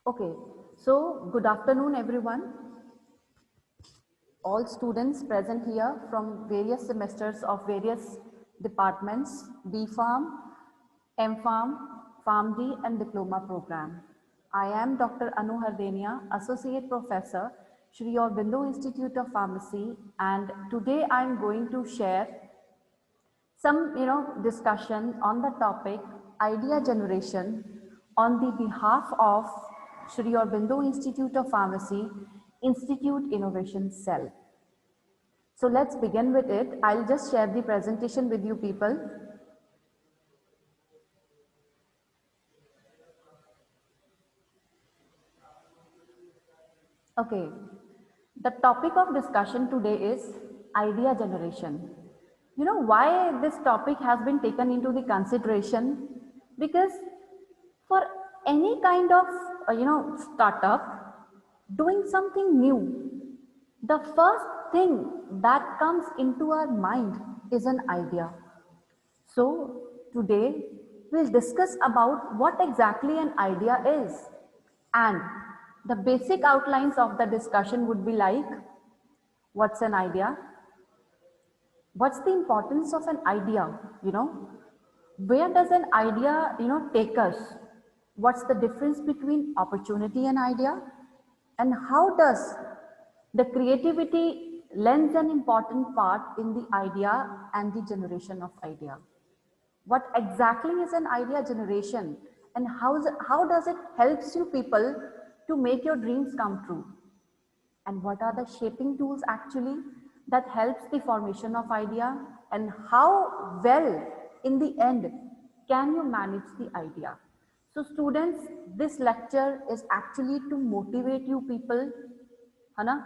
Okay, so good afternoon, everyone. All students present here from various semesters of various departments, B Farm, M Farm, PharmD, and Diploma program. I am Dr. Anu Hardenia, Associate Professor, Shri Aurobindo Institute of Pharmacy, and today I am going to share some discussion on the topic idea generation on the behalf of Shri Aurobindo Institute of Pharmacy Institute Innovation Cell. So let's begin with it. I'll just share the presentation with you people. Okay, the topic of discussion today is idea generation. You know why this topic has been taken into the consideration? Because for any kind of startup doing something new, the first thing that comes into our mind is an idea. So today we'll discuss about what exactly an idea is, and the basic outlines of the discussion would be like, what's an idea? What's the importance of an idea? Where does an idea take us? What's the difference between opportunity and idea? And how does the creativity lends an important part in the idea and the generation of idea? What exactly is an idea generation, and how does it helps you people to make your dreams come true? And what are the shaping tools actually that helps the formation of idea, and how well in the end can you manage the idea? So students, this lecture is actually to motivate you people, है ना,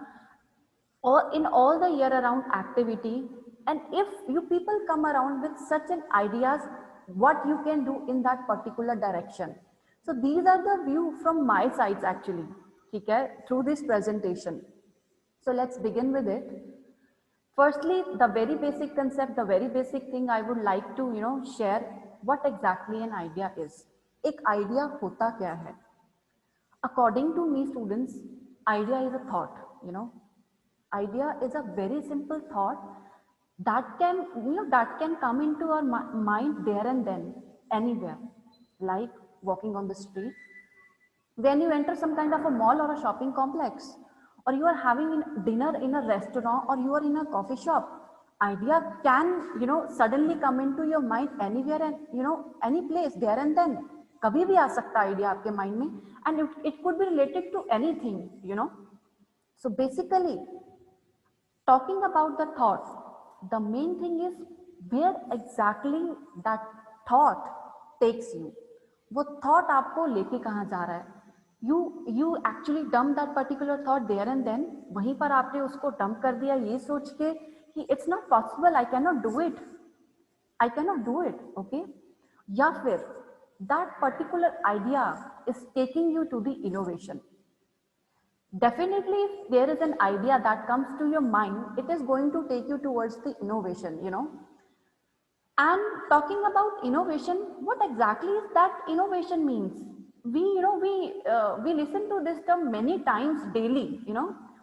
or in all the year around activity. And if you people come around with such an ideas, what you can do in that particular direction. So these are the view from my sides actually, okay, through this presentation. So let's begin with it. Firstly, the very basic concept, the very basic thing I would like to share, what exactly an idea is. एक idea होता क्या है? According to me, students, idea is a thought. Idea is a very simple thought that can come into our mind there and then, anywhere, like walking on the street, when you enter some kind of a mall or a shopping complex, or you are having dinner in a restaurant, or you are in a coffee shop. Idea can suddenly come into your mind anywhere, and any place there and then. कभी भी आ सकता है idea आपके mind में, and it could be related to anything. So basically, talking about the thought, the main thing is where exactly that thought takes you. वो thought आपको लेके कहाँ जा रहा है? You actually dump that particular thought there and then. वहीं पर आपने उसको dump कर दिया ये सोच के कि it's not possible, I cannot do it. I cannot do it, okay? या फिर that particular idea is taking you to the innovation. Definitely, if there is an idea that comes to your mind, it is going to take you towards the innovation. And talking about innovation, what exactly is that innovation means? We listen to this term many times daily.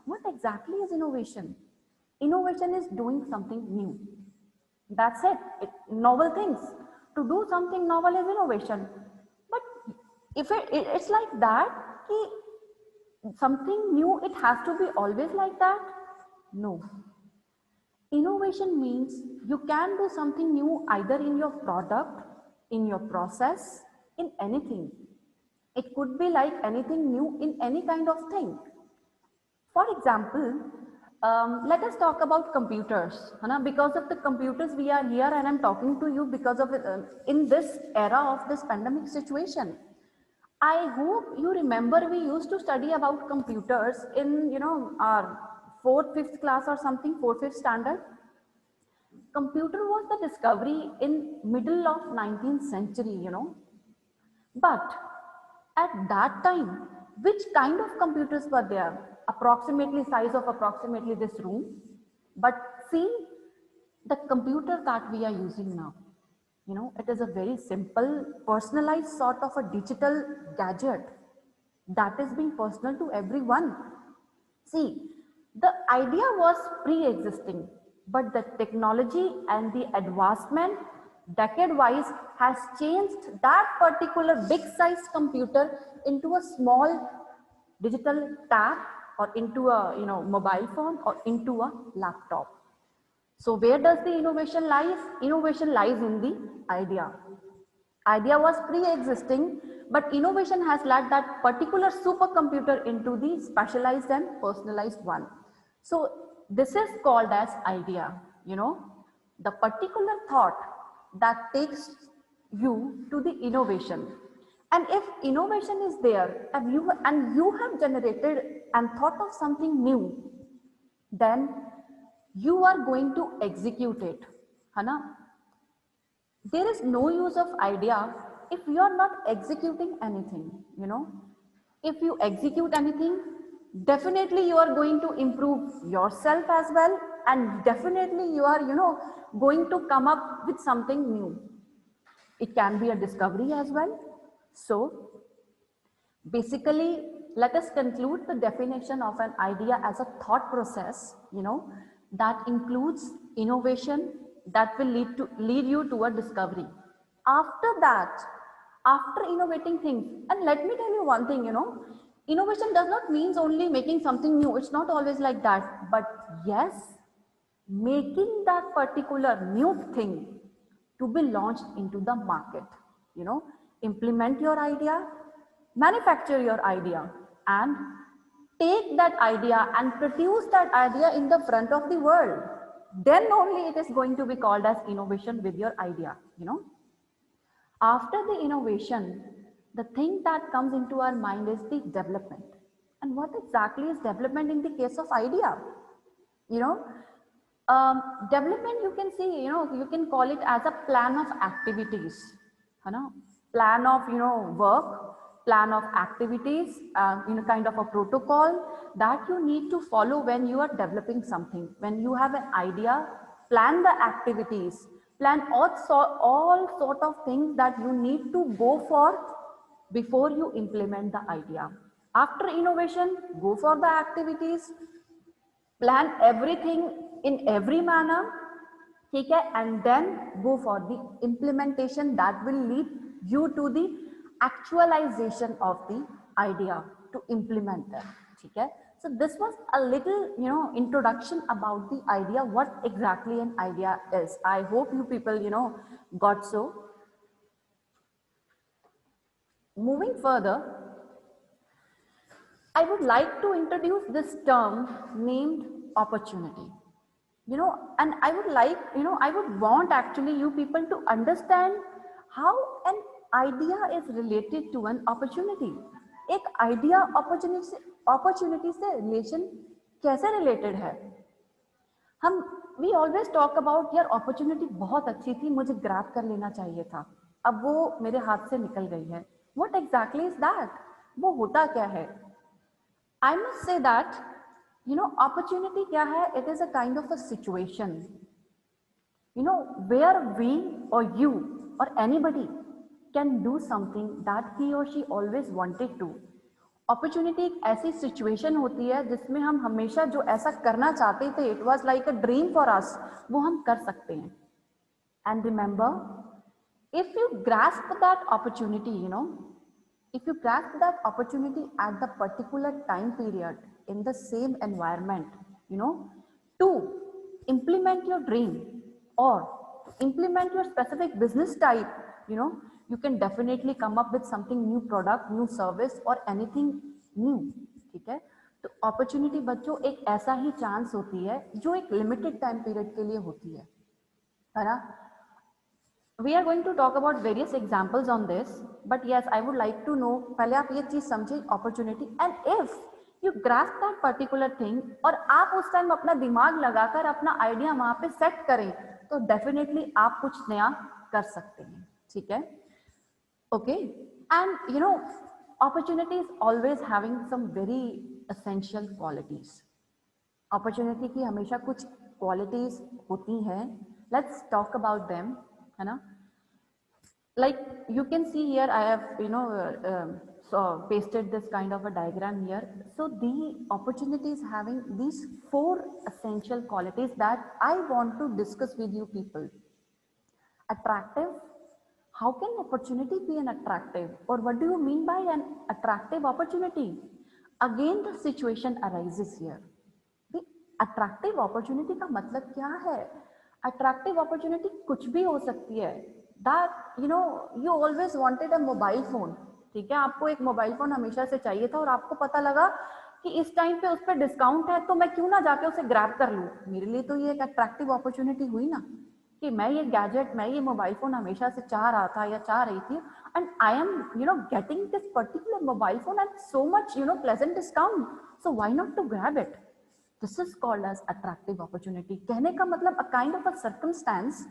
What exactly is innovation? Innovation is doing something new. That's it. Novel things. To do something novel is innovation. But if it's like that, something new, it has to be always like that? No. Innovation means you can do something new either in your product, in your process, in anything. It could be like anything new in any kind of thing. For example, let us talk about computers. Because of the computers we are here, and I'm talking to you because of in this era of this pandemic situation. I hope you remember we used to study about computers in our fourth, fifth class or something, fourth, fifth standard. Computer was the discovery in middle of 19th century. But at that time, which kind of computers were there? Approximately size of approximately this room. But see the computer that we are using now. It is a very simple, personalized sort of a digital gadget that is being personal to everyone. See, the idea was pre-existing, but the technology and the advancement decade-wise has changed that particular big-sized computer into a small digital tab, or into a mobile phone, or into a laptop. So where does the innovation lies? Innovation lies in the idea. Idea was pre-existing, but innovation has led that particular supercomputer into the specialized and personalized one. So this is called as idea, the particular thought that takes you to the innovation. And if innovation is there and you have generated and thought of something new, then you are going to execute it. है ना? There is no use of idea if you are not executing anything. If you execute anything, definitely you are going to improve yourself as well, and definitely you are going to come up with something new. It can be a discovery as well. So basically, let us conclude the definition of an idea as a thought process, that includes innovation that will lead you to a discovery. After that, after innovating things, and let me tell you one thing, innovation does not mean only making something new. It's not always like that. But yes, making that particular new thing to be launched into the market, implement your idea, manufacture your idea, and take that idea and produce that idea in the front of the world. Then only it is going to be called as innovation with your idea. After the innovation, the thing that comes into our mind is the development. And what exactly is development in the case of idea? You know, Development, you can see, you can call it as a plan of activities, plan of, work, plan of activities, kind of a protocol that you need to follow when you are developing something. When you have an idea, plan the activities, plan all sort of things that you need to go for before you implement the idea. After innovation, go for the activities, plan everything in every manner, okay, and then go for the implementation that will lead you to the actualization of the idea to implement them. Okay. So this was a little introduction about the idea, what exactly an idea is. I hope you people got so. Moving further, I would like to introduce this term named opportunity. And I would like, I would want actually you people to understand how an idea is related to an opportunity. एक idea opportunity से relation कैसे related है? We always talk about यार opportunity बहुत अच्छी थी, मुझे grab कर लेना चाहिए था, अब वो मेरे हाथ से निकल गई है. What exactly is that? वो होता क्या है? I must say that opportunity kya hai? It is a kind of a situation, where we or you or anybody can do something that he or she always wanted to. Opportunity एक ऐसी situation होती है जिसमें हम हमेशा जो ऐसा करना चाहते थे, it was like a dream for us, वो हम कर सकते हैं. And remember, if you grasp that opportunity, if you grasp that opportunity at the particular time period in the same environment, to implement your dream or implement your specific business type, you can definitely come up with something new product, new service or anything new. ठीक है? तो opportunity बच्चों एक ऐसा ही chance होती है जो एक limited time period के लिए होती है ना? We are going to talk about various examples on this, but yes, I would like to know, पहले आप ये चीज समझे opportunity, and if you grasp that particular thing और आप उस टाइम अपना दिमाग लगाकर अपना आइडिया वहां पे सेट करें, तो डेफिनेटली आप कुछ नया कर सकते हैं. ठीक है? Okay, and opportunity is always having some very essential qualities. Opportunity की हमेशा कुछ qualities होती हैं. Let's talk about them, है ना? Like you can see here, I have pasted this kind of a diagram here. So the opportunity is having these 4 essential qualities that I want to discuss with you people. Attractive. How can opportunity be an attractive, or what do you mean by an attractive opportunity? Again the situation arises here. The attractive opportunity का मतलब क्या है? Attractive opportunity कुछ भी हो सकती है. That you always wanted a mobile phone. ठीक है, आपको एक मोबाइल फोन हमेशा से चाहिए था और आपको पता लगा कि इस टाइम पे उस पर डिस्काउंट है, तो मैं क्यों ना जाके उसे ग्रैब कर लूं. मेरे लिए तो ये एक अट्रैक्टिव अपॉर्चुनिटी हुई ना, कि मैं ये गैजेट, मैं ये मोबाइल फोन हमेशा से चाह रहा था या चाह रही थी, and I am getting this particular mobile phone at so much pleasant discount, so why not to grab it. This is called as attractive opportunity. कहने का मतलब a kind of a circumstance,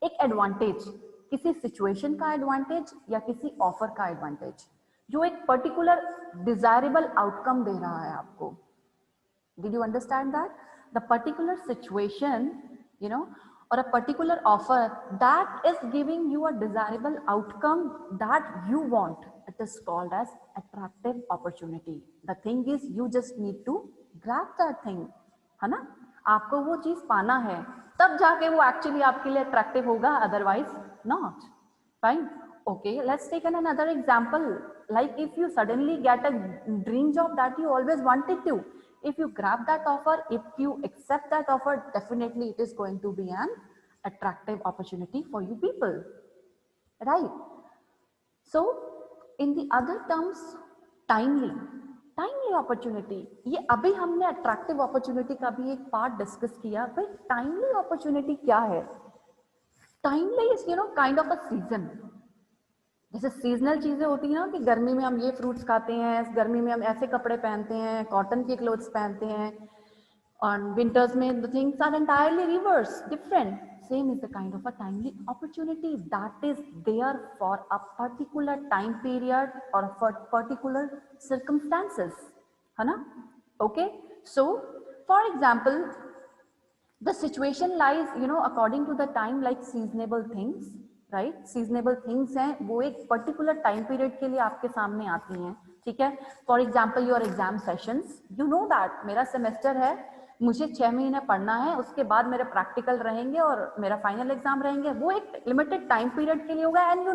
एक एडवांटेज, किसी situation का advantage या किसी offer का advantage, जो एक पर्टिकुलर डिजायरेबल आउटकम दे रहा है आपको. Did you understand that? The particular situation, or a particular offer that is giving you a desirable outcome that you want, it is called as attractive opportunity. The thing is, you just need to grab that thing, है ना? आपको वो चीज पाना है, तब जाके वो एक्चुअली आपके लिए अट्रैक्टिव होगा, otherwise not. Fine. Okay, let's take another example. Like if you suddenly get a dream job that you always wanted to, if you grab that offer, if you accept that offer, definitely it is going to be an attractive opportunity for you people, right? So in the other terms, timely opportunity, ये अभी हमने attractive opportunity का भी एक part discuss किया. भाई timely opportunity क्या है? Timely is kind of a season. जैसे सीजनल चीजें होती है ना, कि गर्मी में हम ये फ्रूट्स खाते हैं, गर्मी में हम ऐसे कपड़े पहनते हैं, कॉटन के क्लोथ्स पहनते हैं, और विंटर्स में the things are entirely reverse, different. Same is the kind of a timely opportunity that is there for a particular time period और फॉर पर्टिकुलर सर्कमस्टेंसेस, है ना? Okay, so for example the situation lies according to the time, like seasonable things, right? seasonable things हैं, वो एक particular time period के लिए आपके सामने आती हैं. ठीक है, for example your exam sessions, you know that मेरा semester है, मुझे 6 महीने पढ़ना है, उसके बाद मेरे प्रैक्टिकल रहेंगे और मेरा फाइनल एग्जाम रहेंगे. वो एक लिमिटेड टाइम पीरियड के लिए होगा, and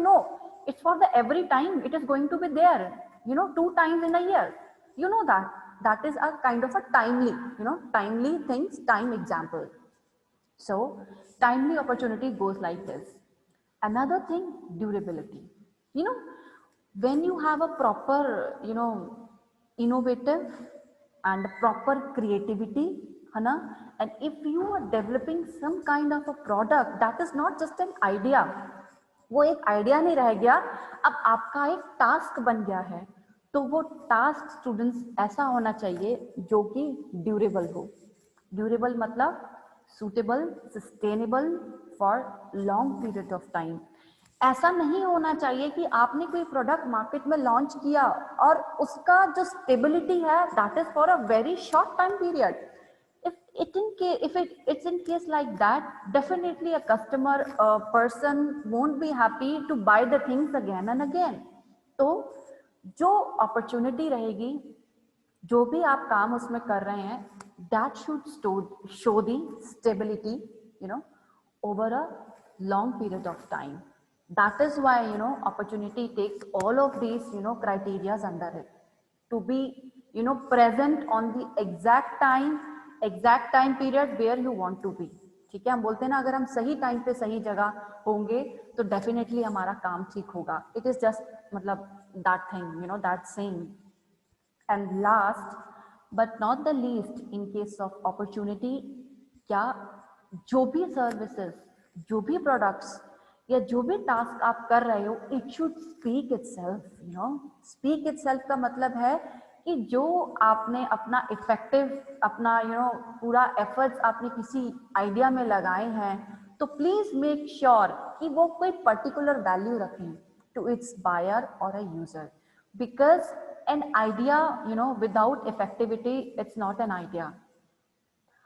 it's for the every time it is going to be there, 2 times in a year. That is a kind of a timely, timely things, time example. So timely opportunity goes like this. Another thing, durability. When you have a proper, innovative and proper creativity, है ना? And if you are developing some kind of a product that is not just an idea, वो एक idea नहीं रह गया, अब आपका एक टास्क बन गया है, तो वो टास्क स्टूडेंट्स ऐसा होना चाहिए जो कि ड्यूरेबल हो. ड्यूरेबल मतलब suitable, sustainable for long period of time. ऐसा नहीं होना चाहिए कि आपने कोई प्रोडक्ट मार्केट में लॉन्च किया और उसका जो स्टेबिलिटी है that is for a very short time period. If it's in case like that, definitely a customer, a person won't be happy to buy the things again and again. तो जो opportunity रहेगी, जो भी आप काम उसमें कर रहे हैं, that should show the stability, over a long period of time. That is why, opportunity takes all of these, criteria under it to be, present on the exact time period where you want to be. ठीक है, हम बोलते हैं ना, अगर हम सही time पे सही जगह होंगे तो डेफिनेटली हमारा काम ठीक होगा. इट इज जस्ट मतलब that thing, that saying. And last but not the least, in case of opportunity, क्या जो भी सर्विसेज, जो भी प्रोडक्ट्स या जो भी टास्क आप कर रहे हो, it should speak itself. Speak itself का मतलब है कि जो आपने अपना इफेक्टिव, अपना पूरा एफर्ट्स आपने किसी आइडिया में लगाए हैं, तो प्लीज मेक श्योर कि वो कोई पर्टिकुलर वैल्यू रखें टू इट्स बायर और a user. Because an idea, without effectivity, it's not an idea.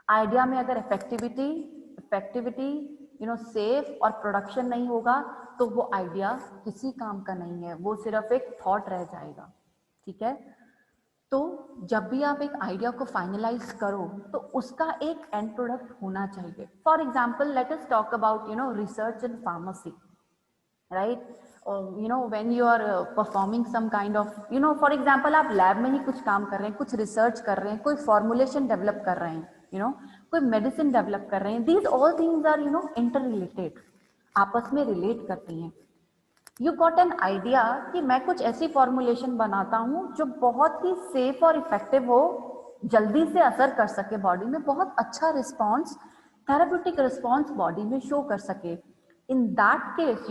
Idea में अगर इफेक्टिविटी सेफ और प्रोडक्शन नहीं होगा, तो वो आइडिया किसी काम का नहीं है, वो सिर्फ एक थॉट रह जाएगा. ठीक है। तो जब भी आप एक आइडिया को फाइनलाइज करो तो उसका एक एंड प्रोडक्ट होना चाहिए। For example let us talk about research in pharmacy, right? When you are performing some kind of for example आप लैब में ही कुछ काम कर रहे हैं, कुछ रिसर्च कर रहे हैं, कोई फॉर्मुलेशन डेवलप कर रहे हैं, कोई मेडिसिन डेवलप कर रहे हैं, these all things are interrelated, आपस में रिलेट करती हैं। यू गॉट एन आइडिया कि मैं कुछ ऐसी फॉर्मुलेशन बनाता हूं जो बहुत ही सेफ और इफेक्टिव हो, जल्दी से असर कर सके बॉडी में, बहुत अच्छा रिस्पॉन्स, थेराप्यूटिक रिस्पॉन्स बॉडी में शो कर सके। In that case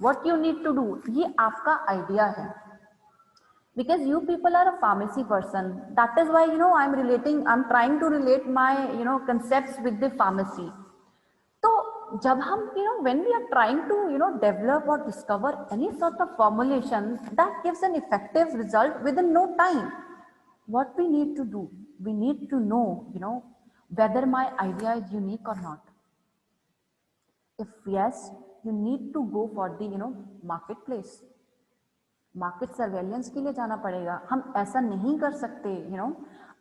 what you need to do, ये आपका आइडिया है। Because you people are a pharmacy person, that is why I'm trying to relate my concepts with the pharmacy. तो जब हम when we are trying to develop or discover any sort of formulation that gives an effective result within no time, what we need to do, we need to know whether my idea is unique or not. If yes, you need to go for the marketplace, market surveillance के लिए जाना पड़ेगा। हम ऐसा नहीं कर सकते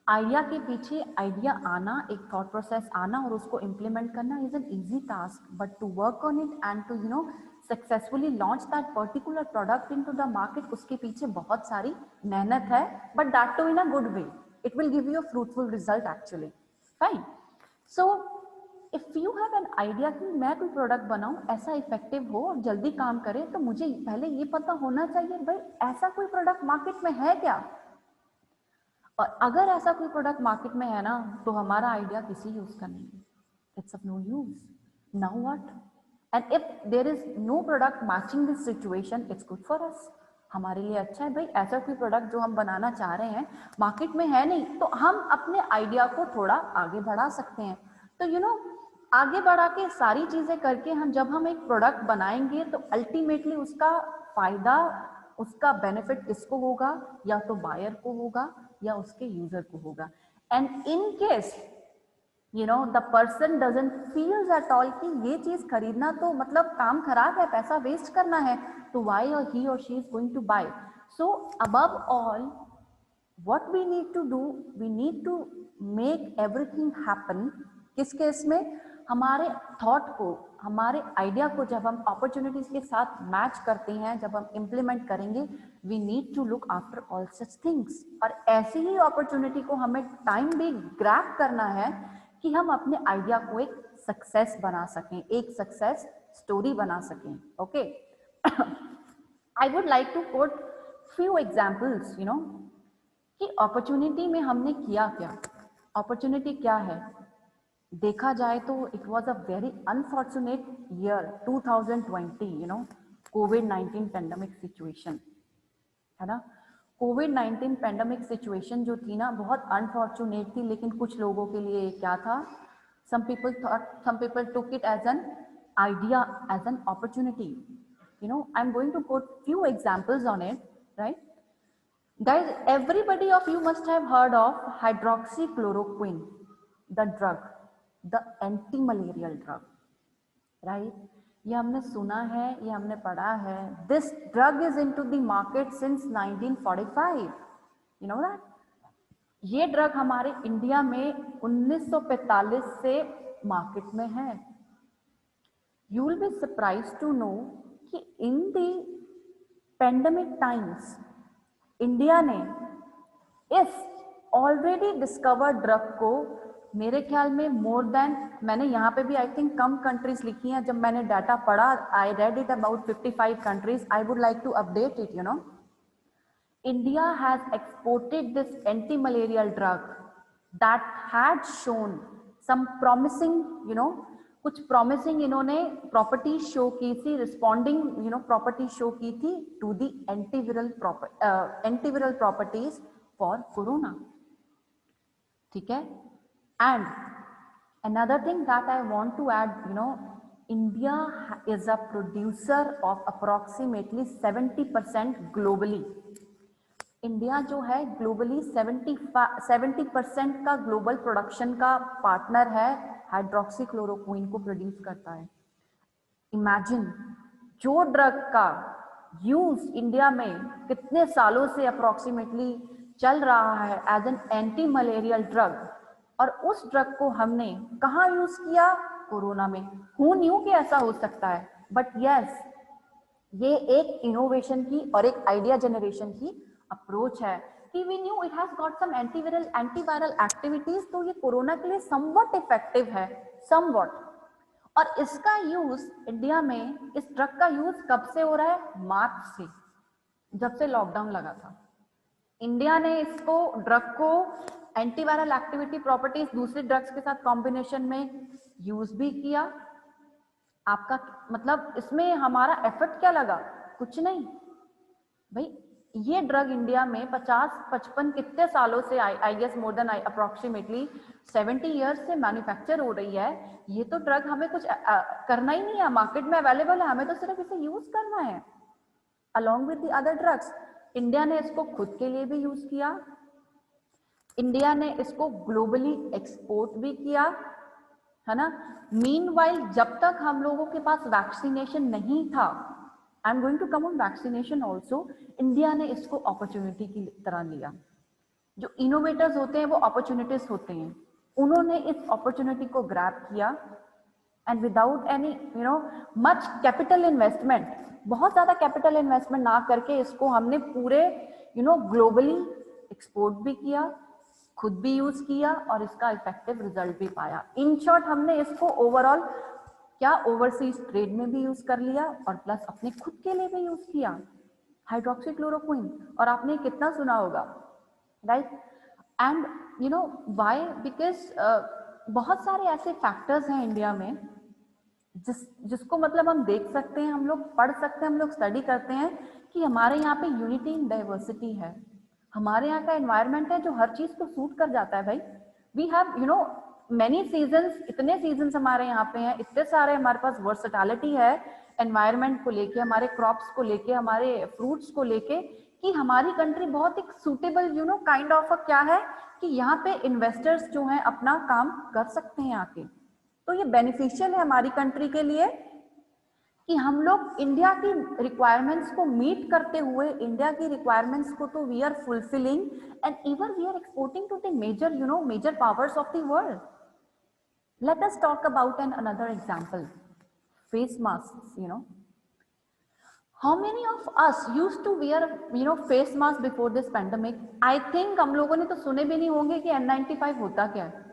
idea के पीछे आइडिया आना, एक थॉट प्रोसेस आना और उसको इम्प्लीमेंट करना is an easy task, but to work on it and to successfully launch that particular product into the market, उसके पीछे बहुत सारी मेहनत है, but that too in a good way, it will give you a fruitful result actually. Fine. So if you have an idea कि मैं कोई product बनाऊं ऐसा इफेक्टिव हो और जल्दी काम करे, तो मुझे पहले ये पता होना चाहिए भाई ऐसा कोई प्रोडक्ट मार्केट में है क्या, और अगर ऐसा कोई प्रोडक्ट मार्केट में है ना तो हमारा आइडिया किसी यूज का नहीं है, it's of no use. Now what? And if there is no product matching this situation, it's good for us, हमारे लिए अच्छा है भाई। ऐसा कोई प्रोडक्ट जो हम बनाना चाह रहे हैं मार्केट में है नहीं, तो हम अपने आइडिया को थोड़ा आगे बढ़ा सकते हैं। तो आगे बढ़ा के सारी चीजें करके जब हम एक प्रोडक्ट बनाएंगे तो अल्टीमेटली उसका फायदा, उसका बेनिफिट किसको होगा? या तो बायर को होगा या उसके यूजर को होगा। And in case the person doesn't feels at all कि ये चीज खरीदना तो मतलब काम खराब है, पैसा वेस्ट करना है, तो वाई और ही और she is going to buy. So above all what we need to do, we need to make everything happen। किस केस में? हमारे थॉट को, हमारे आइडिया को जब हम अपॉर्चुनिटीज के साथ मैच करते हैं, जब हम इम्प्लीमेंट करेंगे, we need to look after all such things. और ऐसी ही अपॉर्चुनिटी को हमें टाइम भी ग्रैब करना है कि हम अपने आइडिया को एक सक्सेस बना सकें, एक सक्सेस स्टोरी बना सकें। Okay, I would like to quote few examples कि अपॉर्चुनिटी में हमने किया क्या। अपॉर्चुनिटी क्या है? देखा जाए तो it was a very unfortunate year 2020, covid pandemic situation, है ना। कोविड-19 पेंडेमिक सिचुएशन जो थी ना, बहुत अनफॉर्चुनेट थी, लेकिन कुछ लोगों के लिए क्या था, some people took it as an idea, as an opportunity। I'm going to quote few examples on it, right? Guys, everybody of you must have heard of hydroxychloroquine, the drug, the anti-malarial drug, right? ये हमने सुना है, ये हमने पढ़ा है। This drug is into the market since 1945. You know that? ये drug हमारे इंडिया में 1945 से मार्केट में है। You will be surprised to know कि in the pandemic times India ने इस ऑलरेडी डिस्कवर्ड ड्रग को, मेरे ख्याल में मोर देन, मैंने यहाँ पे भी आई थिंक कम कंट्रीज लिखी हैं, जब मैंने डाटा पढ़ा I read it about 55 countries. I would like to update it. India has exported this anti-malarial drug that had shown some promising, कुछ promising इन्होंने प्रॉपर्टी शो की थी, रिस्पॉन्डिंग प्रॉपर्टी शो की थी to the antiviral properties for Corona. ठीक है। And another thing that I want to add, India is a producer of approximately 70% globally। India जो है ग्लोबली 70% का ग्लोबल प्रोडक्शन का पार्टनर है, हाइड्रोक्सीक्लोरोक्विन को प्रोड्यूस करता है। इमेजिन, जो ड्रग का यूज इंडिया में कितने सालों से अप्रोक्सीमेटली चल रहा है as an anti malarial drug, और उस ड्रग को हमने कहाँ यूज किया? कोरोना में। हु न्यू कि ऐसा हो सकता है? बट यस, ये एक इनोवेशन की और एक आइडिया जनरेशन की अप्रोच है कि we knew it has got some antiviral activities, तो ये कोरोना के लिए समवट इफेक्टिव है, समवट। और इसका यूज इंडिया में, इस ड्रग का यूज कब से हो रहा है? मार्च से, जब से लॉकडाउन लगा था। इंडिया ने इसको, ड्रग को, एंटीवायरल एक्टिविटी प्रॉपर्टीज दूसरे ड्रग्स के साथ कॉम्बिनेशन में यूज भी किया। आपका मतलब इसमें हमारा एफर्ट क्या लगा? कुछ नहीं भाई। ये ड्रग इंडिया में 50-55 कितने सालों से, I guess more than approximately 70 years से मैन्युफैक्चर हो रही है। ये तो ड्रग हमें कुछ करना ही नहीं है, मार्केट में अवेलेबल है, हमें तो सिर्फ इसे यूज करना है along with the other drugs. India ने इसको खुद के लिए भी यूज किया, इंडिया ने इसको ग्लोबली एक्सपोर्ट भी किया, है ना। मीनवाइल जब तक हम लोगों के पास वैक्सीनेशन नहीं था, I am going to come on vaccination also, India ने इसको अपॉर्चुनिटी की तरह लिया। जो इनोवेटर्स होते हैं वो अपॉर्चुनिटीज होते हैं, उन्होंने इस अपॉर्चुनिटी को ग्रैब किया and without any much capital investment, बहुत ज्यादा कैपिटल इन्वेस्टमेंट ना करके इसको हमने पूरे ग्लोबली एक्सपोर्ट भी किया, खुद भी यूज किया और इसका इफेक्टिव रिजल्ट भी पाया। इन शॉर्ट हमने इसको ओवरऑल क्या ओवरसीज ट्रेड में भी यूज कर लिया और प्लस अपने खुद के लिए भी यूज किया, हाइड्रोक्सीक्लोरोक्विन। और आपने कितना सुना होगा, राइट। And why? बिकॉज बहुत सारे ऐसे फैक्टर्स हैं इंडिया में जिसको मतलब हम देख सकते हैं, हम लोग पढ़ सकते हैं, हम लोग स्टडी करते हैं कि हमारे यहाँ पे यूनिटी इन डाइवर्सिटी है। हमारे यहाँ का एनवायरनमेंट है जो हर चीज को सूट कर जाता है भाई। वी हैव मेनी सीजन्स, इतने सीजन्स हमारे यहाँ पे हैं, इतने सारे हमारे पास वर्सटैलिटी है एनवायरनमेंट को लेके, हमारे क्रॉप्स को लेके, हमारे फ्रूट्स को लेके, कि हमारी कंट्री बहुत एक सूटेबल काइंड ऑफ क्या है कि यहाँ पे इन्वेस्टर्स जो हैं अपना काम कर सकते हैं आके। तो ये बेनिफिशियल है हमारी कंट्री के लिए कि हम लोग इंडिया की रिक्वायरमेंट्स को मीट करते हुए, इंडिया की रिक्वायरमेंट्स को तो we are fulfilling and even we are exporting to the major powers of the world. Let us talk about an another example, face mask. How many of us used to wear face mask before this pandemic? I think हम लोगों ने तो सुने भी नहीं होंगे कि N95 होता क्या है।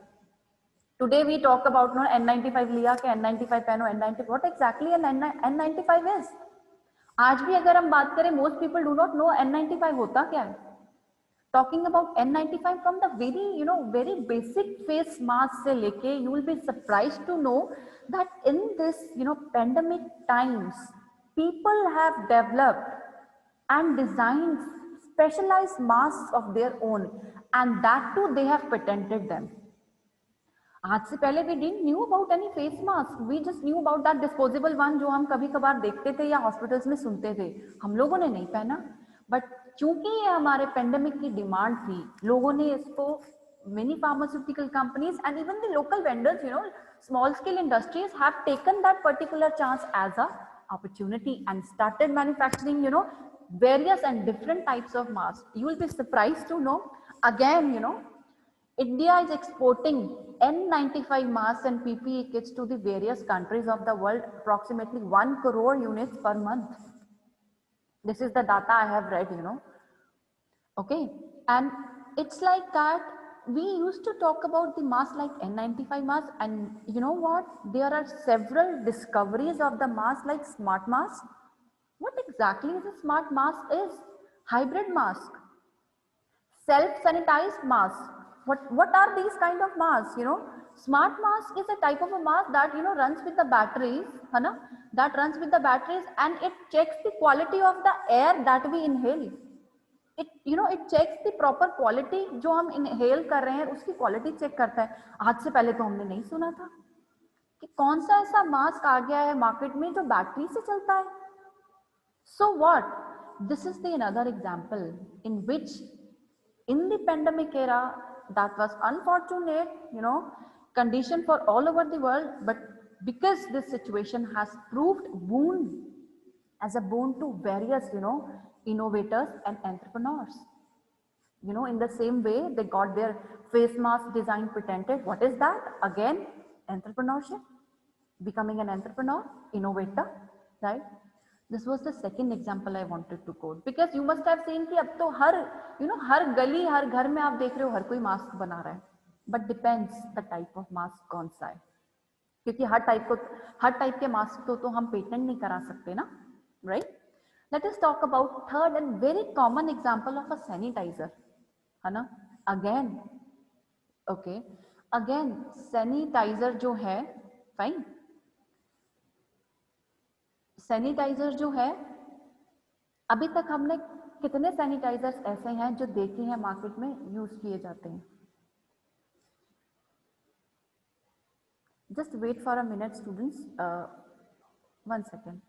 Today we talk about N95 लिया कि N95 पहनो, N95, what exactly N95 is? आज भी अगर हम बात करें, most people do not know N95 होता क्या है। Talking about N95 from the very basic face mask से लेके, you will be surprised to know that in this pandemic times, people have developed and designed specialized masks of their own, and that too they have patented them. आज से पहले we didn't knew about any face mask, we just knew about that disposable one जो हम कभी कभार देखते थे या हॉस्पिटल्स में सुनते थे, हम लोगों ने नहीं पहना। बट चूंकि ये हमारे पेंडेमिक की डिमांड थी, लोगों ने इसको, many pharmaceutical companies and even the local vendors, small scale industries have taken that particular chance as a opportunity and started manufacturing various and different types of masks. You will be surprised to know again, India is exporting N95 masks and PPE kits to the various countries of the world, approximately 1 crore units per month. This is the data I have read, Okay, and it's like that. We used to talk about the mask like N95 mask, and you know what? There are several discoveries of the mask like smart mask. What exactly is a smart mask? Is hybrid mask, self-sanitized mask. What are these kind of masks? Smart mask is a type of a mask that runs with the batteries, that runs with the batteries, and it checks the quality of the air that we inhale. It checks the proper quality, जो हम inhale कर रहे हैं उसकी quality check करता है। आज से पहले तो हमने नहीं सुना था कि कौन सा ऐसा मास्क आ गया है मार्केट में जो बैटरी से चलता है। So what? This is the another example in which in the pandemic era, that was unfortunate, condition for all over the world, but because this situation has proved boon as a boon to various, innovators and entrepreneurs. In the same way, they got their face mask design patented. What is that? Again, entrepreneurship, becoming an entrepreneur, innovator, right? This was the second example I wanted to quote, because you must have seen कि अब तो हर गली हर घर में आप देख रहे हो हर कोई मास्क बना रहा है, but depends the type of mask कौन सा है, क्योंकि हर टाइप के मास्क तो हम पेटेंट नहीं करा सकते ना, right? Let us talk about third and very common example of a sanitizer, है ना? अगेन सैनिटाइजर जो है, फाइन, सैनिटाइजर जो है, अभी तक हमने कितने सैनिटाइजर्स ऐसे हैं जो देखे हैं मार्केट में यूज किए जाते हैं? Just wait for a minute students, 1 second.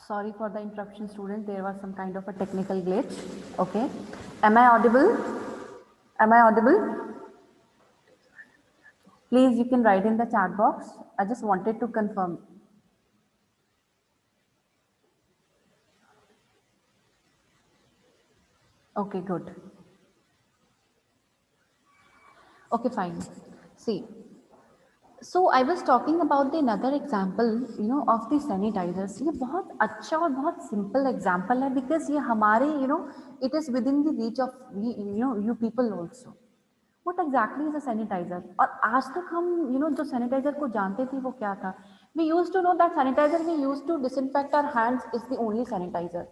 Sorry for the interruption, student. There was some kind of a technical glitch. Okay. Am I audible? Am I audible? Please, you can write in the chat box. I just wanted to confirm. Okay, good. Okay, fine. See, so I was talking about the another example, of the sanitizers. ये बहुत अच्छा और बहुत simple example है, because ये हमारे, it is within the reach of you people also. What exactly is a sanitizer? और आज तक हम, जो sanitizer को जानते थे वो क्या था? We used to know that sanitizer we used to disinfect our hands is the only sanitizer,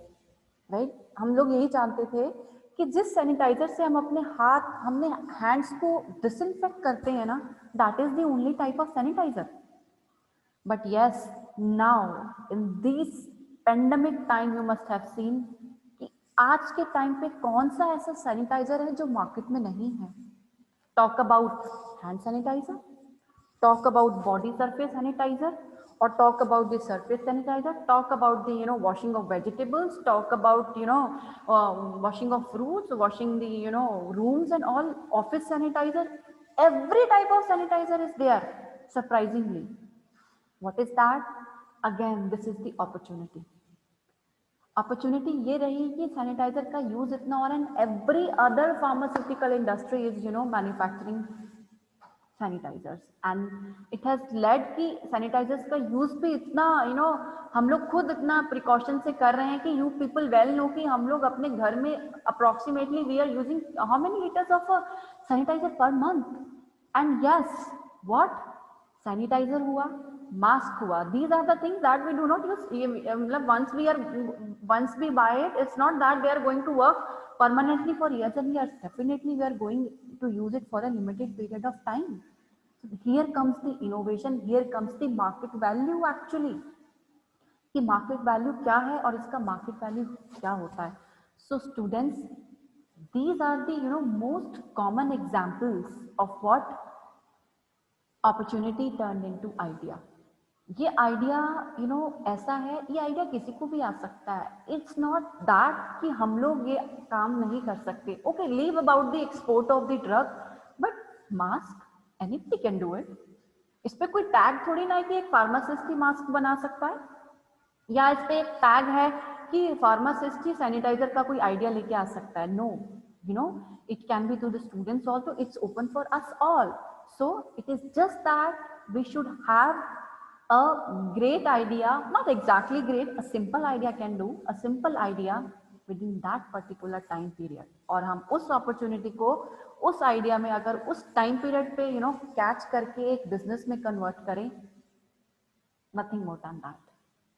right? हम लोग यही जानते थे कि जिस सैनिटाइजर से हम हमने हैंड्स को डिसइंफेक्ट करते हैं ना, that is the only type of sanitiser. But yes, now in this pandemic time you must have seen कि आज के टाइम पे कौन सा ऐसा सैनिटाइजर है जो मार्केट में नहीं है. Talk about hand sanitiser, talk about body surface sanitizer, or talk about the surface sanitizer, talk about the washing of vegetables, talk about washing of fruits, washing the rooms and all, office sanitizer, every type of sanitizer is there, surprisingly. What is that? Again, this is the opportunity ये रही कि sanitiser का use इतना और, and every other pharmaceutical industry is manufacturing sanitisers, and it has led कि sanitisers का use भी इतना हम लोग खुद इतना प्रिकॉशन से कर रहे हैं कि यू पीपल वेल नो कि हम लोग अपने घर में approximately we are using how many litres of sanitiser per month. And yes, what, sanitiser हुआ, मास्क हुआ, these are the things that we do not use. Once we buy it, it's not that they are going to work permanently for years and years. Definitely we are going to use it for a limited period of time. So here comes the innovation, here comes the market value actually, कि market value क्या है और इसका market value क्या होता है. So students, these are the most common examples of what opportunity turned into idea. ये idea ऐसा है, ये आइडिया किसी को भी आ सकता है. इट्स नॉट दैट कि हम लोग ये काम नहीं कर सकते. Okay, leave about the export of the drug, but mask anybody can do it. इस पे कोई टैग थोड़ी ना है कि एक फार्मासिस्ट ही मास्क बना सकता है, या इस पे एक टैग है कि फार्मासिस्ट ही सैनिटाइजर का कोई आइडिया लेके आ सकता है. No, you know, it can be to the students also, it's open for us all. So it is just that we should have a great idea, not exactly great, a simple idea can do, a simple idea within that particular time period. और हम उस opportunity को उस idea में अगर उस time period पे catch करके एक बिजनेस में कन्वर्ट करें, नथिंग मोर देन दैट.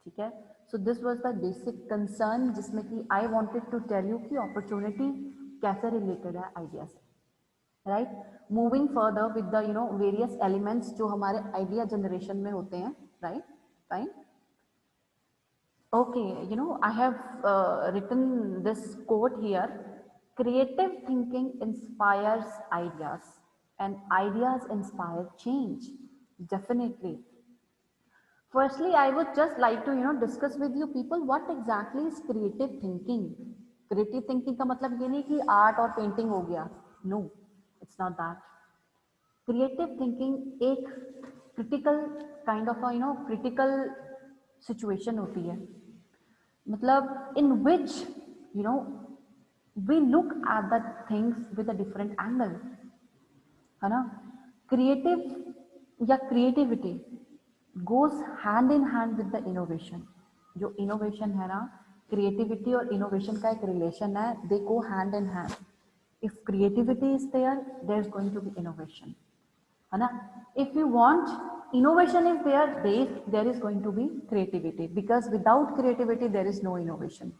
ठीक है. So this was the basic concern जिसमें कि I wanted to tell you कि अपॉर्चुनिटी कैसे रिलेटेड है आइडिया से. Right. Moving further with the various elements जो हमारे आइडिया जनरेशन में होते हैं. Right. Fine. Okay, I have written this quote here: creative thinking inspires ideas and ideas inspire change. Definitely. Firstly, I would just like to discuss with you people what exactly is creative thinking. Creative thinking का मतलब ये नहीं कि art और painting हो गया. No, it's not that. Creative thinking एक critical kind of a critical situation होती है. मतलब in which you know we look at the things with a different angle. है ना. क्रिएटिव या creativity goes hand in hand with the innovation. जो innovation है ना, क्रिएटिविटी और इनोवेशन का एक रिलेशन है. They go hand in hand. If creativity is there, there is going to be innovation. है ना. If you want innovation is there is going to be creativity, because without creativity there is no innovation.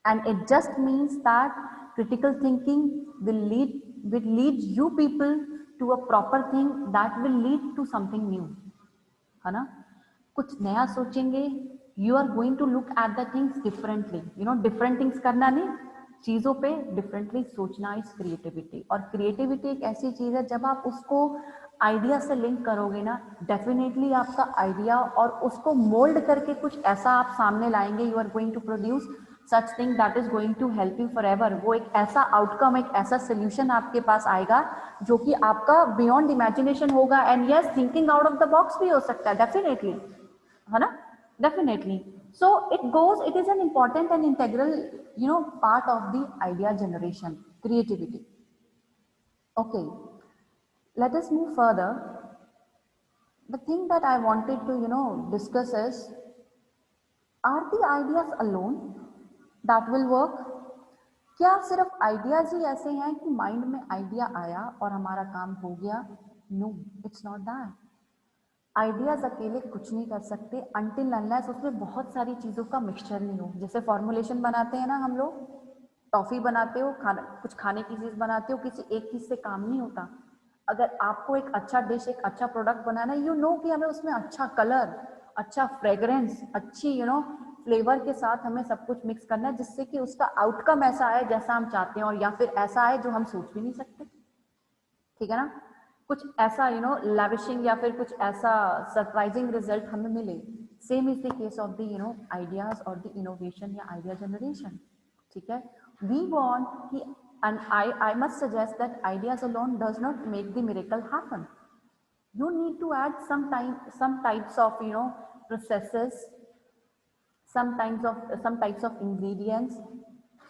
And it just means that critical thinking will lead you people to a proper thing that will lead to something new. है ना. कुछ नया सोचेंगे, you are going to look at the things differently. Different things करना नहीं, चीजों पे differently सोचना इज क्रिएटिविटी. और क्रिएटिविटी एक ऐसी चीज है जब आप उसको आइडिया से लिंक करोगे ना, डेफिनेटली आपका आइडिया और उसको मोल्ड करके कुछ ऐसा आप सामने लाएंगे, you are going to produce such thing that is going to help you forever. वो एक ऐसा आउटकम, एक ऐसा सोल्यूशन आपके पास आएगा जो कि आपका बियॉन्ड इमेजिनेशन होगा. And yes, thinking out of the box भी हो सकता है, डेफिनेटली. है ना. Definitely. So it is an important and integral part of the idea generation, creativity. Okay, let us move further. The thing that I wanted to discuss is, are the ideas alone that will work? क्या सिर्फ ideas ही ऐसे हैं कि mind में idea आया और हमारा काम हो गया? No, it's not that. Ideas अकेले कुछ नहीं कर सकते अनटिल अनलेस उसमें बहुत सारी चीज़ों का मिक्सचर नहीं हो. जैसे फॉर्मुलेशन बनाते हैं ना हम लोग, टॉफ़ी बनाते हो, खाना कुछ खाने की चीज़ बनाते हो, किसी एक चीज़ से काम नहीं होता. अगर आपको एक अच्छा डिश, एक अच्छा प्रोडक्ट बनाना है, कि हमें उसमें अच्छा कलर, अच्छा फ्रेग्रेंस, अच्छी फ्लेवर के साथ हमें सब कुछ मिक्स करना है जिससे कि उसका आउटकम ऐसा आए जैसा हम चाहते हैं, और या फिर ऐसा आए जो हम सोच भी नहीं सकते. ठीक है ना. कुछ ऐसा लैविशिंग या फिर कुछ ऐसा सरप्राइजिंग रिजल्ट हमें मिले. Same is the case of the ideas और द इनोवेशन या आइडिया जनरेशन. ठीक है. वी वांट कि, and I must suggest that ideas alone does not make the miracle happen. You need to add some types of processes, some types of ingredients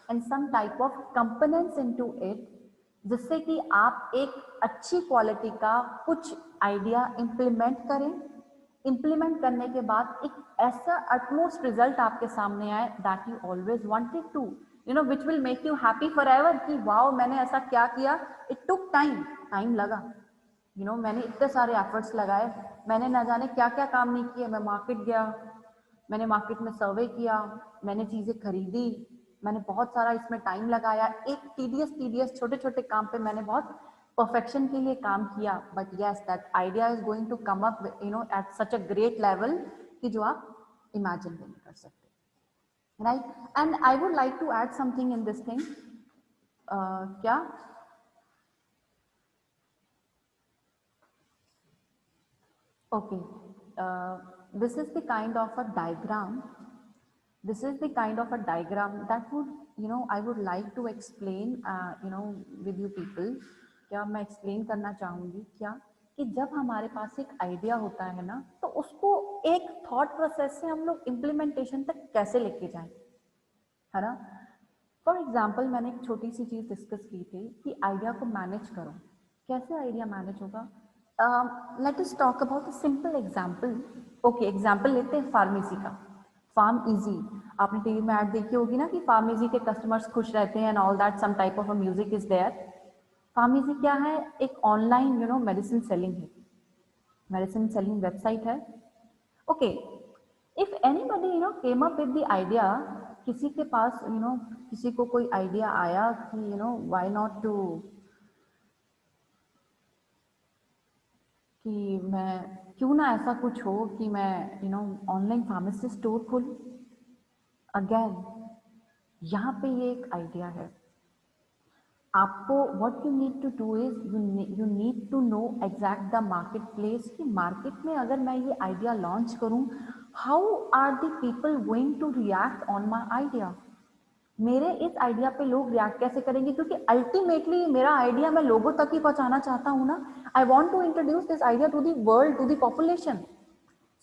and some type of components into it, जिससे कि आप एक अच्छी quality का कुछ idea implement करें. Implement करने के बाद एक ऐसा अटमोस्ट रिजल्ट आपके सामने आए that you always wanted to, which will make you happy forever कि वाओ मैंने ऐसा क्या किया. इट टुक टाइम लगा. मैंने इतने सारे एफर्ट्स लगाए, मैंने ना जाने क्या क्या काम नहीं किए. मैं मार्केट गया, मैंने मार्केट में सर्वे किया, मैंने चीज़ें खरीदी, मैंने बहुत सारा इसमें टाइम लगाया. एक टीडियस छोटे छोटे काम पे मैंने बहुत परफेक्शन के लिए काम किया. But yes, that idea is going to come up at such a great level कि जो आप इमेजिन भी नहीं कर सकते. Right. And I would like to add something in this thing. क्या okay, this is the kind of a diagram. This is the kind of a diagram that would I would like to explain with you people. क्या मैं explain करना चाहूँगी क्या कि जब हमारे पास एक आइडिया होता है ना, तो उसको एक थॉट प्रोसेस से हम लोग इम्प्लीमेंटेशन तक कैसे लेके जाएं, है ना। फॉर एग्जाम्पल मैंने एक छोटी सी चीज़ डिस्कस की थी कि आइडिया को मैनेज करो। कैसे आइडिया मैनेज होगा? Late us talk about a simple example. Okay, example लेते हैं फार्मेसी का। फार्म इजी, आपने टीवी में ऐड देखी होगी ना कि फार्म इजी के कस्टमर्स खुश रहते हैं and all that, some type of a music is there. PharmEasy क्या है? एक ऑनलाइन मेडिसिन सेलिंग है, मेडिसिन सेलिंग वेबसाइट है। Okay, if anybody came up with the idea, किसी के पास किसी को कोई आइडिया आया कि व्हाई नॉट टू, कि मैं क्यों ना ऐसा कुछ हो कि मैं ऑनलाइन फार्मेसी स्टोर खोलूं। अगेन यहाँ पे ये एक आइडिया है। आपको what you need to do is you need to know exact the marketplace, कि मार्केट में अगर मैं ये आइडिया लॉन्च करूं, how are the people going to react on my idea. मेरे इस आइडिया पे लोग रिएक्ट कैसे करेंगे, क्योंकि अल्टीमेटली मेरा आइडिया मैं लोगों तक ही पहुंचाना चाहता हूँ ना। I want to introduce this idea to the world, to the population.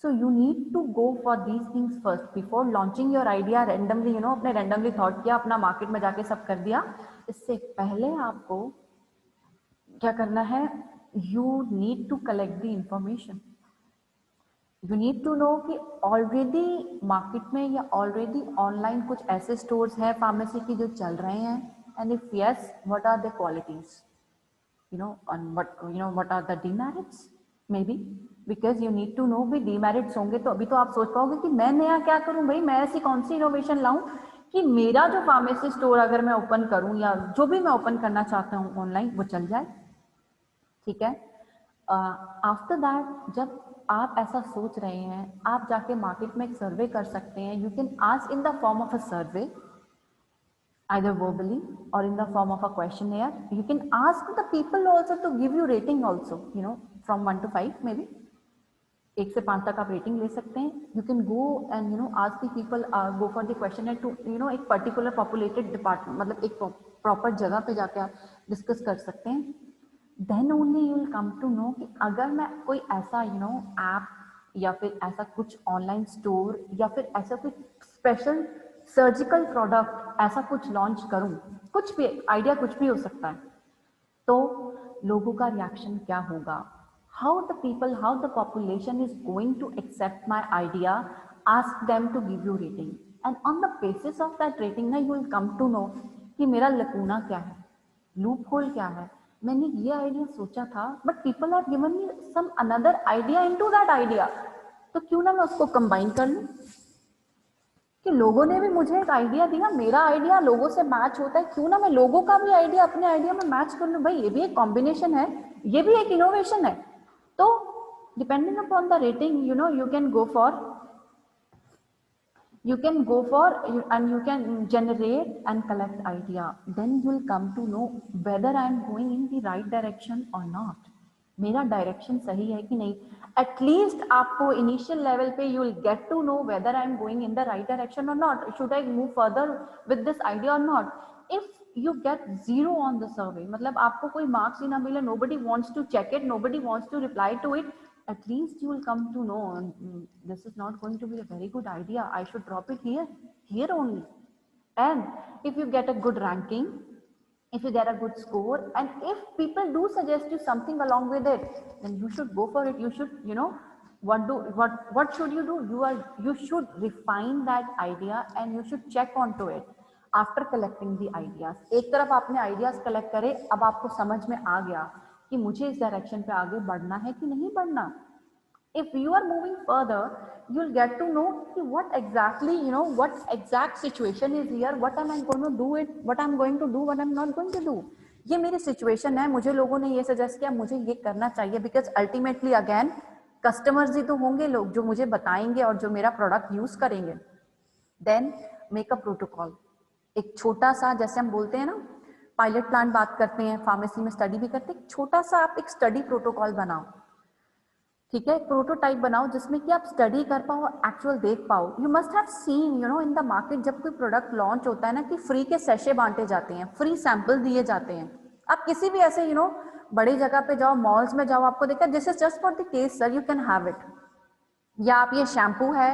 So you need to go for these things first before launching your idea randomly, अपने randomly thought किया, अपना मार्केट में जाके सब कर दिया। इससे पहले आपको क्या करना है? You need to collect the information. You need to know कि ऑलरेडी मार्केट में या ऑलरेडी ऑनलाइन कुछ ऐसे स्टोर्स हैं फार्मेसी की जो चल रहे हैं, and if yes, what are the qualities, and what are the demerits, maybe, because you need to know भी demerits होंगे तो अभी तो आप सोच पाओगे कि मैं नया क्या करूं भाई, मैं ऐसी कौन सी इनोवेशन लाऊं कि मेरा जो फार्मेसी स्टोर अगर मैं ओपन करूं या जो भी मैं ओपन करना चाहता हूं ऑनलाइन वो चल जाए। ठीक है। आफ्टर दैट जब आप ऐसा सोच रहे हैं, आप जाके मार्केट में एक सर्वे कर सकते हैं। You can ask in the form of a survey, either verbally or in the form of a questionnaire. You can ask the people also to give you rating also, from 1 to 5 maybe, 1 से 5 तक आप rating ले सकते हैं। You can go and ask the people, go for the questionnaire to एक particular populated department, मतलब एक proper जगह पे जाके आप डिस्कस कर सकते हैं। Then only you will come to know कि अगर मैं कोई ऐसा ऐप या फिर ऐसा कुछ ऑनलाइन स्टोर या फिर ऐसा कुछ स्पेशल सर्जिकल प्रोडक्ट ऐसा कुछ लॉन्च करूं, कुछ भी आइडिया कुछ भी हो सकता है, तो लोगों का रिएक्शन क्या होगा, how the people, how the population is going to accept my idea, ask them to give you rating, and on the basis of that rating ना you will come to know कि मेरा लकूना क्या है, loop hole क्या है। मैंने ये idea सोचा था but people have given me some another idea into that idea, तो क्यों ना मैं उसको कंबाइन कर लूं, कि लोगों ने भी मुझे एक आइडिया दिया, मेरा आइडिया लोगों से मैच होता है, क्यों ना मैं लोगों का भी आइडिया अपने आइडिया में मैच कर लूं। भाई ये भी एक कॉम्बिनेशन है, ये भी एक इनोवेशन है। तो depending upon the rating you can go for and you can generate and collect idea, then you will come to know whether I am going in the right direction or not, मेरा direction सही है कि नहीं। At least आपको initial level पे you will get to know whether I am going in the right direction और not, should I move further with this idea और not. If you get 0 on the survey, मतलब आपको कोई marks ही ना मिले, nobody wants to check it, nobody wants to reply to it, at least you will come to know this is not going to be a very good idea, I should drop it here only. And if you get a good ranking, if you get a good score, and if people do suggest you something along with it, then you should go for it. You should what should you do? You should refine that idea and you should check onto it after collecting the ideas। एक तरफ आपने ideas collect करे, अब आपको समझ में आ गया कि मुझे इस डायरेक्शन पे आगे बढ़ना है कि नहीं बढ़ना। If you are moving further, you'll get to know what exactly, what exact situation is here, what am I going to do it, what I'm going to do, what I'm not going to do। ये मेरी situation है, मुझे लोगों ने ये suggest किया, मुझे ये करना चाहिए, बिकॉज अल्टीमेटली अगेन कस्टमर्स ही तो होंगे लोग जो मुझे बताएंगे और जो मेरा प्रोडक्ट यूज करेंगे। देन मेक अ प्रोटोकॉल, एक छोटा सा, जैसे हम बोलते हैं ना पायलट प्लान बात करते हैं, फार्मेसी में स्टडी भी करते हैं, छोटा सा आप एक स्टडी प्रोटोकॉल बनाओ, ठीक है, प्रोटोटाइप बनाओ जिसमें कि आप स्टडी कर पाओ, एक्चुअल देख पाओ। You must have seen in the market, जब कोई प्रोडक्ट लॉन्च होता है ना कि फ्री के सेशे बांटे जाते हैं, फ्री सैंपल दिए जाते हैं। आप किसी भी ऐसे बड़ी जगह पे जाओ, मॉल्स में जाओ, आपको देखा this is just for the taste sir, you can have it. या आप ये शैम्पू है,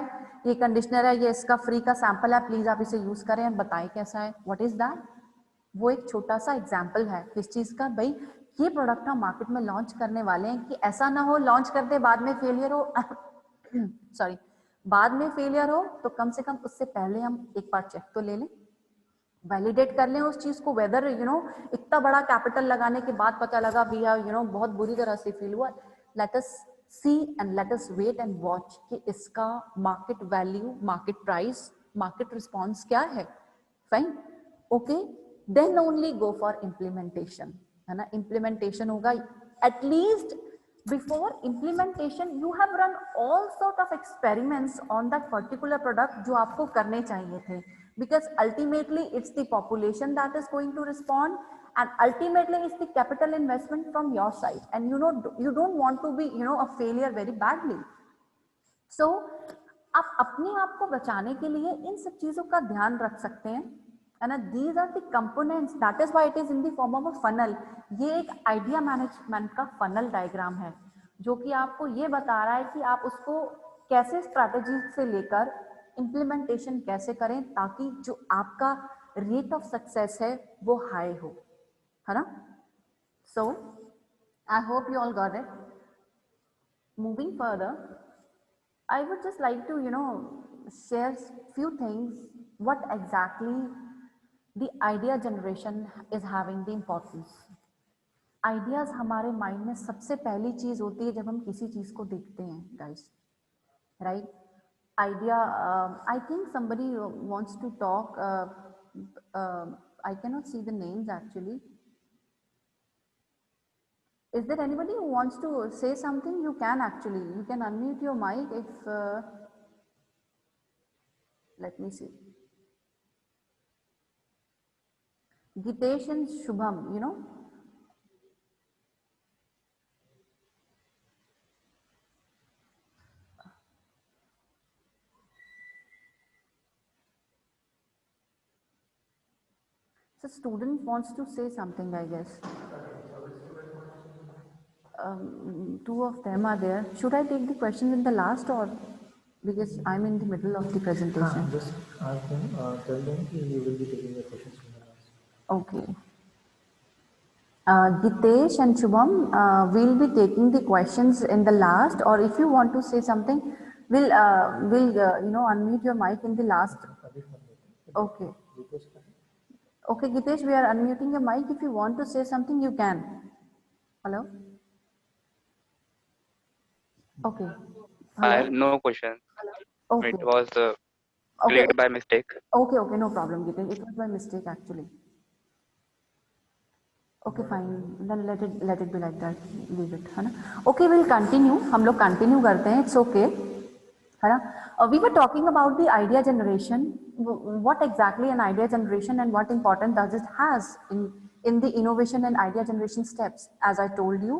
ये कंडीशनर है, ये इसका फ्री का सैंपल है, प्लीज आप इसे यूज करें और बताएं कैसा है, व्हाट इज दैट। वो एक छोटा सा एग्जाम्पल है किस चीज का, भाई ये प्रोडक्ट हम मार्केट में लॉन्च करने वाले हैं, कि ऐसा ना हो लॉन्च कर दे बाद में फेलियर हो सॉरी, बाद में फेलियर हो तो कम से कम उससे पहले हम एक बार चेक तो ले लें, वैलिडेट कर लें उस चीज को, वेदर इतना बड़ा कैपिटल लगाने के बाद पता लगा वी हैव बहुत बुरी तरह से फील हुआ, let us see and let us wait and watch कि इसका market value, market price, market response क्या है, fine, okay, then only go for implementation, है ना। इम्प्लीमेंटेशन होगा at least before implementation you have run all sort of experiments on that particular product जो आपको करने चाहिए थे, because ultimately it's the population that is going to respond, and ultimately it's the capital investment from your side, and you don't want to be a failure very badly. So आप अपने आप को बचाने के लिए इन सब चीजों का ध्यान रख सकते हैं, है ना। These are the components, that is why it is in the form of a funnel. ये एक आइडिया मैनेजमेंट का फनल डायग्राम है जो कि आपको ये बता रहा है कि आप उसको कैसे स्ट्रैटेजी से लेकर इम्प्लीमेंटेशन कैसे करें ताकि जो आपका रेट ऑफ सक्सेस है वो हाई हो, है ना। So I hope you all got it. Moving further, I would just like to, share few things, what exactly the idea generation is having the importance. Ideas हमारे mind में सबसे पहली चीज होती है जब हम किसी चीज को देखते हैं, guys, right? Idea, I think somebody wants to talk, I cannot see the names actually. Is there anybody who wants to say something? You can actually, you can unmute your mic if, let me see. Gitesh and Shubham, So student wants to say something, I guess. Two of them are there. Should I take the question in the last or because I'm in the middle of the presentation? Just I can tell them you will be taking the questions from the last. Okay. Gitesh and Shubham, we'll be taking the questions in the last, or if you want to say something, we'll unmute your mic in the last. Okay. Okay, Gitesh, we are unmuting your mic. If you want to say something, you can. Hello? Okay. I Hello? have no question. Okay. It was Okay. clicked by mistake. Okay, no problem, Gitesh. It was by mistake actually. Okay, fine. Then let it be like that. Leave it, है ना? Okay, we'll continue. हम लोग continue करते हैं. It's okay. है ना? We were talking about the idea generation. What exactly an idea generation and what importance does it has in the innovation and idea generation steps? As I told you.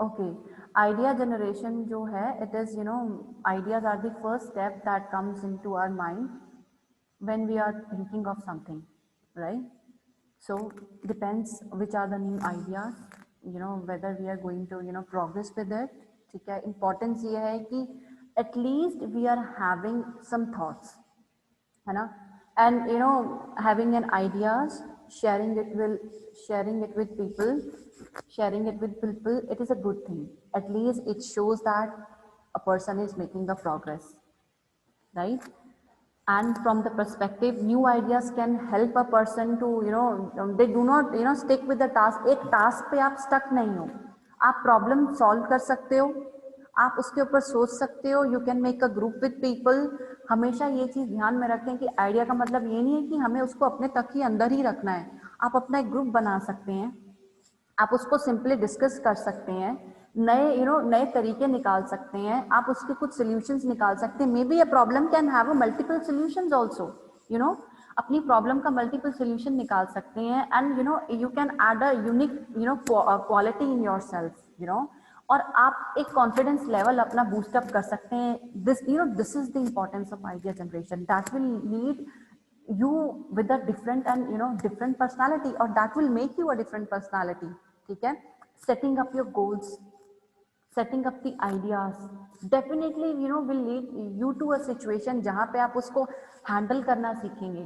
Okay, idea generation जो है, it is ideas are the first step that comes into our mind when we are thinking of something, right? So depends which are the new ideas, whether we are going to progress with it. ठीक है, importance ये है कि at least we are having some thoughts, है ना, and having an ideas, sharing it with people, it is a good thing. At least it shows that a person is making a progress, right? And from the perspective, new ideas can help a person to they do not stick with the task. एक task पे आप stuck नहीं हो, आप problem solve कर सकते हो, आप उसके ऊपर सोच सकते हो, you can make a group with people. हमेशा ये चीज ध्यान में रखें कि आइडिया का मतलब ये नहीं है कि हमें उसको अपने तक ही अंदर ही रखना है, आप अपना एक ग्रुप बना सकते हैं, आप उसको सिंपली डिस्कस कर सकते हैं, नए नए तरीके निकाल सकते हैं, आप उसके कुछ सॉल्यूशंस निकाल सकते हैं. May be a problem can have a multiple solutions also, अपनी प्रॉब्लम का मल्टीपल सॉल्यूशन निकाल सकते हैं. And you can add a unique quality in yourself, और आप एक कॉन्फिडेंस लेवल अपना बूस्टअप कर सकते हैं. This is the importance of idea generation that will lead you with a different and different personality, or that will make you a different personality. ठीक है, setting up your goals, setting up the ideas definitely will lead you to a situation जहाँ पे आप उसको handle करना सीखेंगे,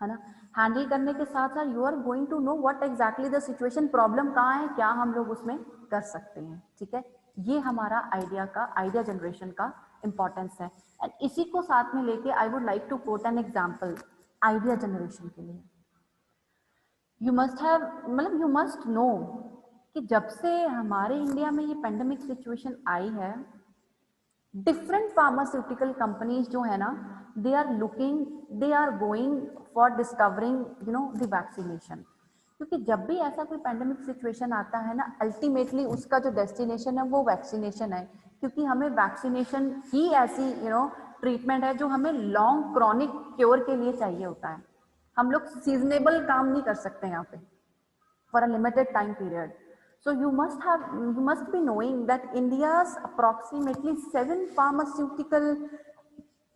है ना. हैंडल करने के साथ साथ you are going to know what exactly the situation, problem कहाँ है, क्या हम लोग उसमें कर सकते हैं. ठीक है, ये हमारा आइडिया जनरेशन का इंपॉर्टेंस है. एंड इसी को साथ में लेके I would like to quote an example idea generation के लिए. यू मस्ट नो कि जब से हमारे इंडिया में ये पेंडेमिक सिचुएशन आई है, डिफरेंट फार्मास्यूटिकल कंपनीज जो है ना, they are going for discovering the vaccination. क्योंकि जब भी ऐसा कोई पेंडेमिक सिचुएशन आता है ना, अल्टीमेटली उसका जो डेस्टिनेशन है वो वैक्सीनेशन है. क्योंकि हमें वैक्सीनेशन ही ऐसी ट्रीटमेंट है जो हमें लॉन्ग क्रॉनिक क्योर के लिए चाहिए होता है. हम लोग सीजनेबल काम नहीं कर सकते यहाँ पे for a limited time period. So you must be knowing that India's approximately 7 pharmaceutical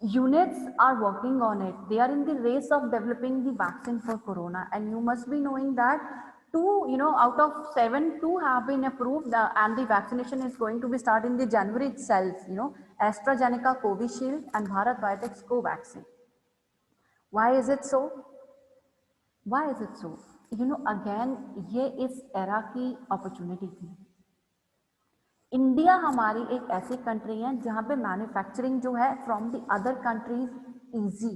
units are working on it. They are in the race of developing the vaccine for corona, and you must be knowing that 2 out of 7, 2 have been approved, and the vaccination is going to be started in the January itself. AstraZeneca Covishield and Bharat Biotech's Covaxin. Why is it so? Again ये इस era की opportunity थी. India हमारी एक ऐसी country है जहां पे मैन्युफैक्चरिंग जो है from the other countries easy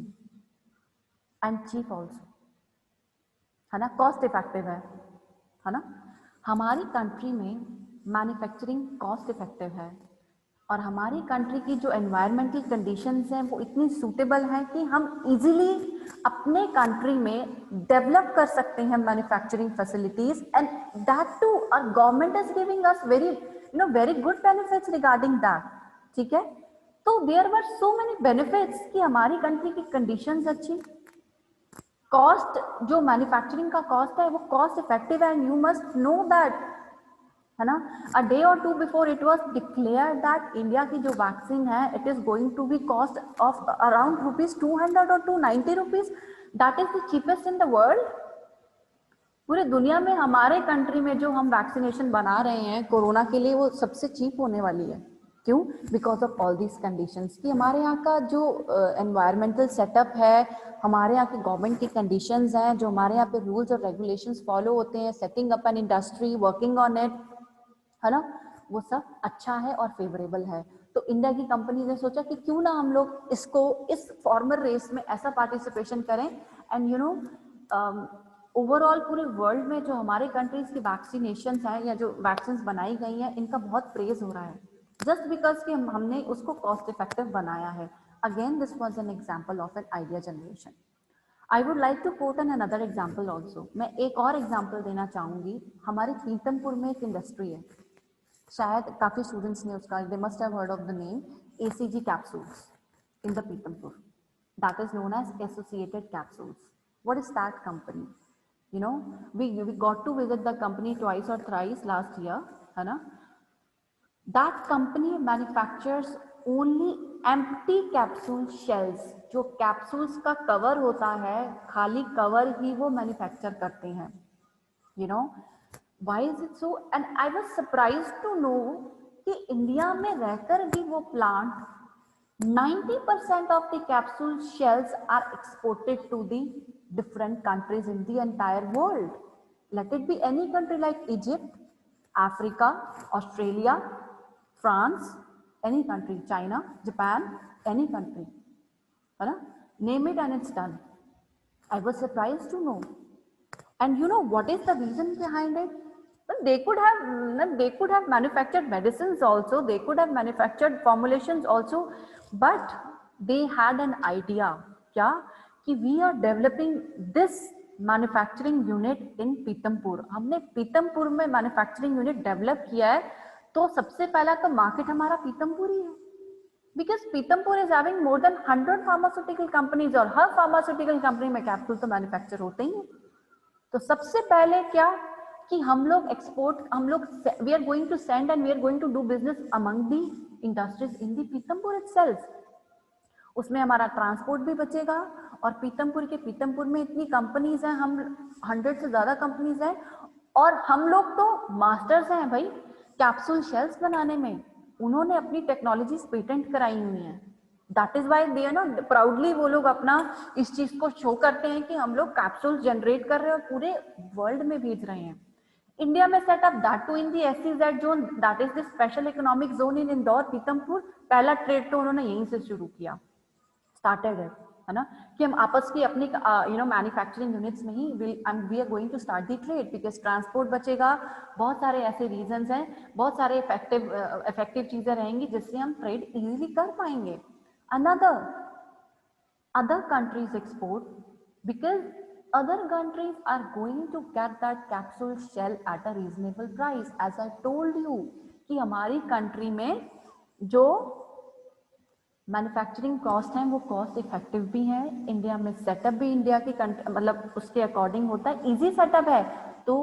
and cheap also, है ना, कॉस्ट इफेक्टिव है ना. हमारी कंट्री में मैन्युफैक्चरिंग कॉस्ट इफेक्टिव है, और हमारी कंट्री की जो एनवायरमेंटल कंडीशंस हैं वो इतनी सूटेबल हैं कि हम इजीली अपने कंट्री में डेवलप कर सकते हैं manufacturing facilities. And that too our government is giving us very good benefits regarding that. ठीक है, तो there were so many benefits कि हमारी कंट्री की कंडीशंस अच्छी, कॉस्ट जो मैन्युफैक्चरिंग का कॉस्ट है वो कॉस्ट इफेक्टिव है. And you must know that, है ना, अ डे और 2 before it was declared that India की जो वैक्सीन है it is going to be cost of around ₹200 और ₹290. That is the cheapest in the world. पूरे दुनिया में हमारे कंट्री में जो हम वैक्सीनेशन बना रहे हैं कोरोना के लिए वो सबसे चीप होने वाली है. क्यों? Because of all these conditions कि हमारे यहाँ का जो एनवायरमेंटल सेटअप है, हमारे यहाँ की गवर्नमेंट की कंडीशंस हैं, जो हमारे यहाँ पे रूल्स और रेगुलेशंस फॉलो होते हैं, setting up an industry, working on it, है ना, वो सब अच्छा है और फेवरेबल है. तो इंडिया की कंपनी ने सोचा कि क्यों ना हम लोग इसको इस फॉर्मल रेस में ऐसा पार्टिसिपेशन करें. एंड ओवरऑल पूरे वर्ल्ड में जो हमारे कंट्रीज की वैक्सीनेशन है या जो वैक्सीन बनाई गई हैं इनका बहुत प्रेज हो रहा है, जस्ट बिकॉज कि हमने उसको कॉस्ट इफेक्टिव बनाया है. Again this was an example of an idea generation. I would like to quote an another example also. मैं एक और एग्जाम्पल देना चाहूंगी. हमारे पीतमपुर में एक इंडस्ट्री है, शायद काफी स्टूडेंट्स ने उसका, they must have heard of the name, ACG capsules in the Pitampur. That is known as Associated Capsules. What is that company? We got to visit the company twice or thrice last year, है ना. That company manufactures only empty capsule shells. जो capsules का cover होता है, खाली cover ही वो manufacture करते हैं. Why is it so? And I was surprised to know कि इंडिया में रहकर भी वो plant 90% of the capsule shells are exported to the different countries in the entire world. Let it be any country like Egypt, Africa, Australia, France, any country, China, Japan, any country. Name it and it's done. I was surprised to know. And you know what is the reason behind it? Well, they could have manufactured medicines also, they could have manufactured formulations also, but they had an idea क्या कि we are developing this manufacturing unit in Pithampur. हमने पीतमपुर में manufacturing unit develop किया है, तो सबसे पहला तो मार्केट हमारा पीतमपुर ही है, because Pithampur is having more than 100 pharmaceutical companies, और हर फार्मास्यूटिकल कंपनी में कैप्सूल तो मैन्युफैक्चर होते ही हैं. तो सबसे पहले क्या कि हम लोग we are going to send and we are going to do business among the industries in the Pithampur itself. उसमें हमारा ट्रांसपोर्ट भी बचेगा और पीतमपुर में इतनी कंपनीज हैं, हम 100 से ज्यादा कंपनीज हैं, और हम लोग तो मास्टर्स हैं भाई कैप्सूल शेल्स बनाने में। उन्होंने अपनी टेक्नोलॉजीज पेटेंट कराई हुई हैं। दैट इज वाई दे ना प्राउडली वो लोग अपना इस चीज को शो करते हैं कि हम लोग कैप्सूल जनरेट कर रहे हैं और पूरे वर्ल्ड में भेज रहे हैं। इंडिया में setup that too in the SEZ zone, that is the special economic zone in Indore Pithampur. पहला ट्रेड तो उन्होंने यहीं से शुरू किया, स्टार्टेड है ना, कि हम आपस की अपनी मैन्युफैक्चरिंग यूनिट्स में ही we are going to start the trade, because transport बचेगा। बहुत सारे ऐसे रीजंस हैं, बहुत सारे इफेक्टिव चीजें रहेंगी जिससे हम ट्रेड इजीली कर पाएंगे। other countries export because other countries are going to get that capsule shell at a reasonable price. As I told you कि हमारी कंट्री में जो मैन्युफैक्चरिंग कॉस्ट है वो कॉस्ट इफेक्टिव भी है, इंडिया में सेटअप भी इंडिया की मतलब उसके अकॉर्डिंग होता है, इजी सेटअप है। तो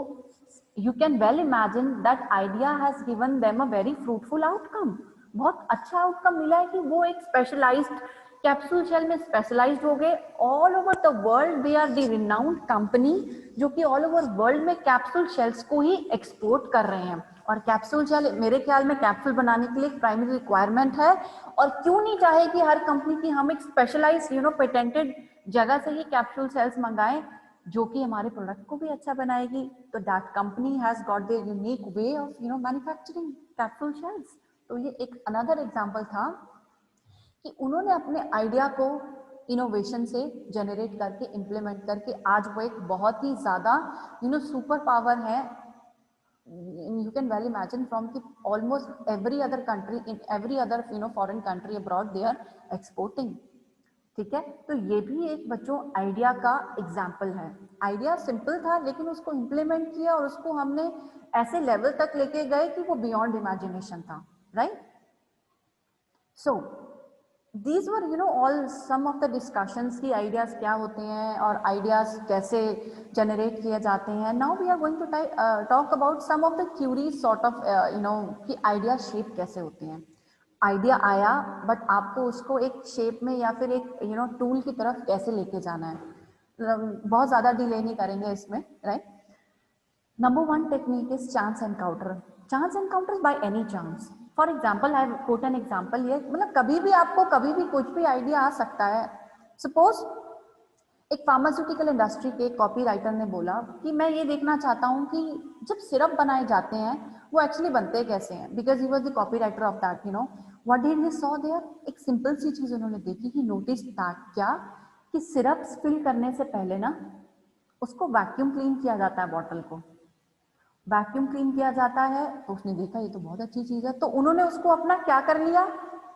you can well imagine that idea has given them a very fruitful outcome. बहुत अच्छा आउटकम मिला है कि वो एक स्पेशलाइज्ड कैप्सूल शेल में स्पेशलाइज्ड हो गए। All over the world they are the renowned company जो कि ऑल ओवर वर्ल्ड में कैप्सूल शेल्स को ही एक्सपोर्ट कर रहे हैं। और कैप्सूल शेल मेरे ख्याल में कैप्सूल बनाने के लिए एक प्राइमरी रिक्वायरमेंट है, और क्यों नहीं चाहे कि हर कंपनी की हम एक स्पेशलाइज्ड पेटेंटेड जगह से ही कैप्सूल शेल्स मंगाएं जो कि हमारे प्रोडक्ट को भी अच्छा बनाएगी। तो that company has got the unique way of manufacturing capsule shells. तो ये एक अनदर एग्जांपल था कि उन्होंने अपने आइडिया को इनोवेशन से जनरेट करके इम्प्लीमेंट करके आज वो एक बहुत ही ज्यादा सुपर पावर है। You can well imagine from the almost every other country in every other foreign country abroad they are exporting। ठीक है, तो ये भी एक बच्चों आइडिया का एग्जाम्पल है। आइडिया सिंपल था लेकिन उसको इम्प्लीमेंट किया और उसको हमने ऐसे लेवल तक लेके गए कि वो बियॉन्ड इमेजिनेशन था, right. So these were all some of the discussions की आइडियाज क्या होते हैं और आइडियाज कैसे जनरेट किए जाते हैं। Now we are going to talk about some of the queries sort of कि आइडिया शेप कैसे होते हैं। आइडिया आया बट आपको उसको एक शेप में या फिर एक टूल की तरफ कैसे लेके जाना है। बहुत ज्यादा डिले नहीं करेंगे इसमें, right. Number 1 technique is chance encounter. Chance encounter bye any chance. For example I quote an example, ये मतलब कभी भी आपको कभी भी कुछ भी आइडिया आ सकता है। सपोज एक फार्मास्यूटिकल इंडस्ट्री के कॉपी राइटर ने बोला कि मैं ये देखना चाहता हूँ कि जब सिरप बनाए जाते हैं वो एक्चुअली बनते कैसे हैं, because he was the copy writer of that what did he saw there. एक सिंपल सी चीज उन्होंने देखी कि नोटिस दैट क्या कि सिरप फिल करने से पहले ना उसको वैक्यूम क्लीन किया जाता है, बॉटल को वैक्यूम क्लीन किया जाता है। तो उसने देखा ये तो बहुत अच्छी चीज है, तो उन्होंने उसको अपना क्या कर लिया,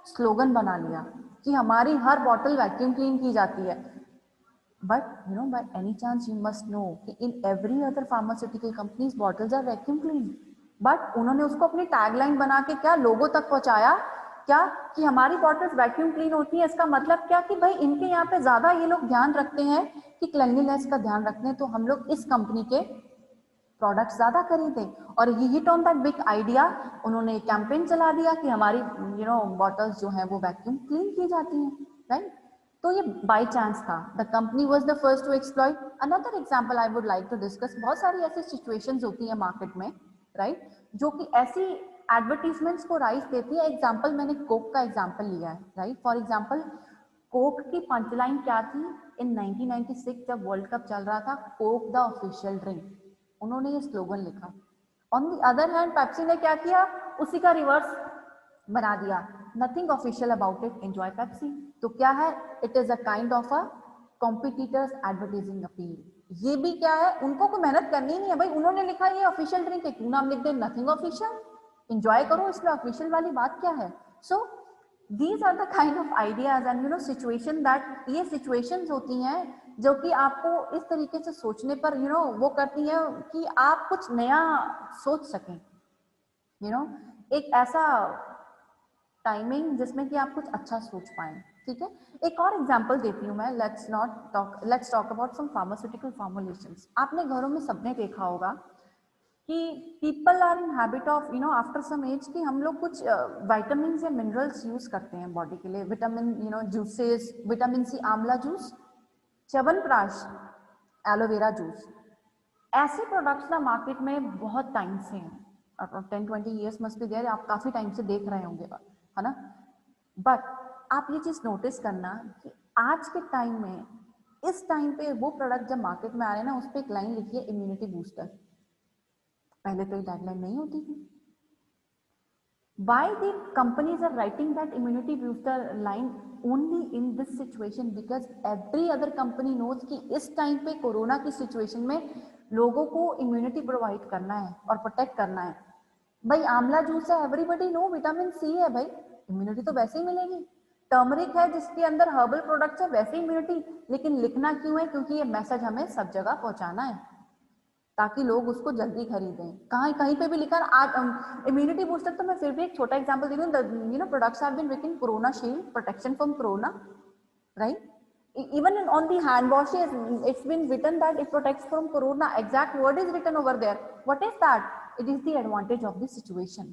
स्लोगन बना लिया कि हमारी हर बॉटल वैक्यूम क्लीन की जाती है। But by any chance you must know कि in every other pharmaceutical companies bottles are vacuum clean. But उन्होंने उसको अपनी टैगलाइन बना के क्या लोगों तक पहुंचाया, क्या कि हमारी बॉटल्स वैक्यूम क्लीन होती है। इसका मतलब क्या कि भाई इनके यहाँ पे ज्यादा ये लोग ध्यान रखते हैं कि क्लीनलीनेस का ध्यान रखते हैं, तो हम लोग इस कंपनी के प्रोडक्ट ज्यादा खरीदें। और ये hit on that big idea, उन्होंने कैंपेन चला दिया कि हमारी बॉटल्स जो है वो वैक्यूम क्लीन की जाती हैं, राइट। तो ये बाय चांस था, the company was the first to exploit. Another example I would like to discuss, बहुत सारी ऐसी सिचुएशंस होती है मार्केट में, राइट, जो कि ऐसी एडवर्टीजमेंट्स को राइज देती है। एग्जाम्पल मैंने कोक का एग्जाम्पल लिया है, राइट। फॉर एग्जाम्पल कोक की पंचलाइन क्या थी इन 1996 जब वर्ल्ड कप चल रहा था, कोक द ऑफिशियल ड्रिंक, उन्होंने ये स्लोगन लिखा। On the other hand Pepsi ने क्या किया, उसी का रिवर्स बना दिया, nothing official about it, enjoy Pepsi. तो क्या है, it is a kind of a competitors advertising appeal. ये भी क्या है, उनको कोई मेहनत करनी नहीं है भाई, उन्होंने लिखा ये ऑफिशियल ड्रिंक है, क्यों नाम लिख दे नथिंग ऑफिशियल, एंजॉय करो, इसमें ऑफिशियल वाली बात क्या है। So these are the kind of ideas and situation that, ये सिचुएशंस होती हैं जो कि आपको इस तरीके से सोचने पर वो करती है कि आप कुछ नया सोच सकें, एक ऐसा टाइमिंग जिसमें कि आप कुछ अच्छा सोच पाएं। ठीक है, एक और एग्जांपल देती हूँ मैं, let's talk about some pharmaceutical formulations. आपने घरों में सबने देखा होगा कि people are in habit of after some age कि हम लोग कुछ विटामिन या मिनरल्स यूज करते हैं बॉडी के लिए, विटामिन जूसेस, विटामिन सी आंवला जूस, च्यवनप्राश, एलोवेरा जूस, ऐसे प्रोडक्ट्स ना मार्केट में बहुत टाइम से हैं, 10-20 ईयर्स मस्ट बी देयर, आप काफी टाइम से देख रहे होंगे, है ना। बट आप ये चीज नोटिस करना कि आज के टाइम में, इस टाइम पे वो प्रोडक्ट जब मार्केट में आ रहे हैं ना, उस पर एक लाइन लिखी है इम्यूनिटी बूस्टर। पहले तो ये टैगलाइन नहीं होती थी। Why the companies are writing that immunity booster line only in this situation? Because every other company knows कि इस टाइम पे कोरोना की सिचुएशन में लोगों को इम्यूनिटी प्रोवाइड करना है और प्रोटेक्ट करना है। भाई आंवला जूस है, एवरीबडी नो, विटामिन सी है, भाई इम्यूनिटी तो वैसे ही मिलेगी। टर्मरिक है जिसके अंदर हर्बल प्रोडक्ट्स है, वैसे ही इम्यूनिटी। लेकिन लिखना क्यों है? क्योंकि ये मैसेज हमें सब जगह पहुंचाना है ताकि लोग उसको जल्दी खरीदें। कहीं कहीं पे भी लिखा आज इम्यूनिटी बूस्टर, तो मैं फिर भी एक छोटा एग्जांपल दे दूं, products have been written Corona Shield, protection from corona, right? Even on the hand washes, it's been written that it protects from corona. Exact word is written over there. What is that? It is the advantage of the situation.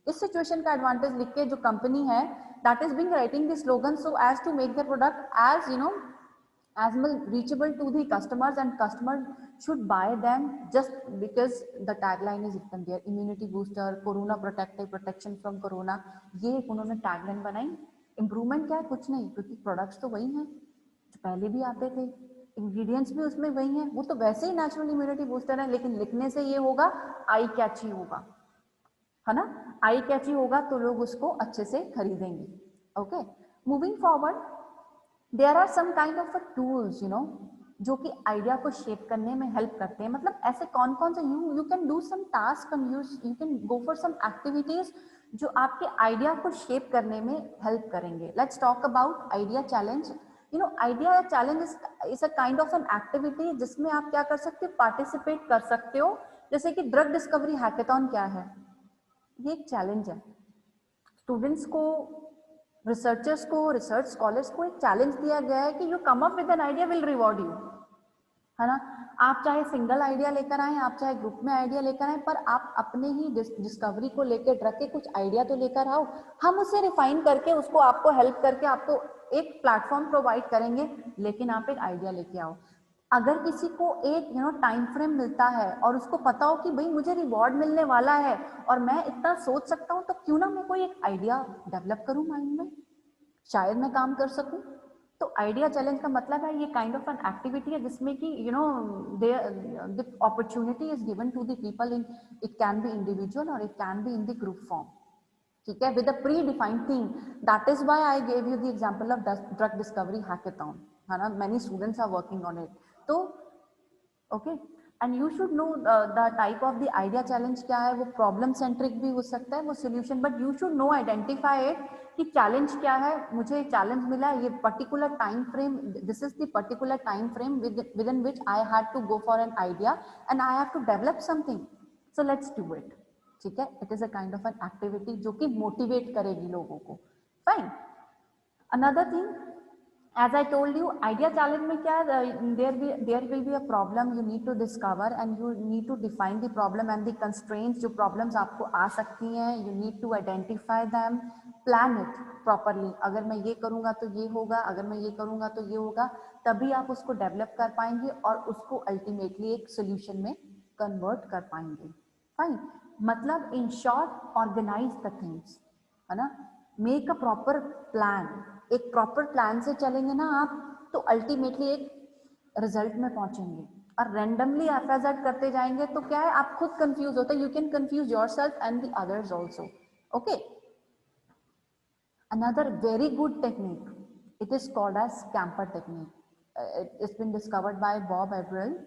इस situation का advantage लिख के जो company है, that is being writing the slogan so as to make the product as as much reachable to the customers, and customers should buy them just because the tagline is written there, immunity booster, corona protective, protection from corona। ये उन्होंने tagline बनाई। Improvement क्या है? कुछ नहीं, क्योंकि products तो वही हैं जो पहले भी आते थे, इंग्रेडिएंट्स भी उसमें वही हैं, वो तो वैसे ही नेचुरल इम्यूनिटी बूस्टर है, लेकिन लिखने से ये होगा आई कैची होगा, है ना। आई कैची होगा तो लोग उसको अच्छे से खरीदेंगे। Okay, moving forward, there are some kind of tools जो कि आइडिया को शेप करने में हेल्प करते हैं। मतलब ऐसे कौन कौन से you can do some task and you can go for some activities जो आपके आइडिया को शेप करने में हेल्प करेंगे। Let's talk about idea challenge. Idea challenge is a kind of an activity जिसमें आप क्या कर सकते हो? पार्टिसिपेट कर सकते हो। जैसे कि ड्रग डिस्कवरी हैकेथॉन क्या है? ये एक चैलेंज है। स्टूडेंट्स को, रिसर्चर्स को, रिसर्च स्कॉलर्स को एक चैलेंज दिया गया है कि you come up with an idea, will reward you, है ना। आप चाहे सिंगल आइडिया लेकर आए, आप चाहे ग्रुप में आइडिया लेकर आए, पर आप अपने ही डिस्कवरी को लेकर ड्रग के कुछ आइडिया तो लेकर आओ। हम उसे रिफाइन करके उसको आपको हेल्प करके आपको एक प्लेटफॉर्म प्रोवाइड करेंगे, लेकिन आप एक आइडिया लेके आओ। अगर किसी को एक टाइम फ्रेम मिलता है और उसको पता हो कि भाई मुझे रिवॉर्ड मिलने वाला है और मैं इतना सोच सकता हूं, तो क्यों ना मैं कोई एक आइडिया डेवलप करूं माइंड में, शायद मैं काम कर सकूं। तो आइडिया चैलेंज का मतलब है ये काइंड ऑफ एन एक्टिविटी है जिसमें कि the opportunity is given to the people in, it can be individual और it can be in the group form, ठीक है, with a pre defined theme. That is why I gave you the example of drug discovery hackathon, है ना। Many students are working on it. तो okay, and you should know the type of the idea challenge क्या है। वो problem centric भी हो सकता है, वो solution, but you should know identify it कि चैलेंज क्या है। मुझे चैलेंज मिला है, ये particular time frame, this is the particular time frame within which I had to go for an idea and I have to develop something, so let's do it, ठीक है। It is a kind of an activity जो कि motivate करेगी लोगों को। Fine, another thing, as I told you, idea challenge में क्या है, there will be a problem you need to discover and you need to define the problem and the constraints, जो problems आपको आ सकती हैं, you need to identify them, plan it properly। अगर मैं ये करूँगा तो ये होगा, अगर मैं ये करूँगा तो ये होगा, तभी आप उसको डेवलप कर पाएंगे और उसको अल्टीमेटली एक सोल्यूशन में कन्वर्ट कर पाएंगे। फाइन, मतलब in short organise the things, है ना। Make a proper plan. एक प्रॉपर प्लान से चलेंगे ना आप, तो अल्टीमेटली एक रिजल्ट में पहुंचेंगे। और रैंडमली एफएजेड करते जाएंगे तो क्या है, आप खुद कंफ्यूज होते हैं, you can confuse yourself and the others also. Okay, another very good technique, it is called SCAMPER technique. It's been discovered by Bob Eberle.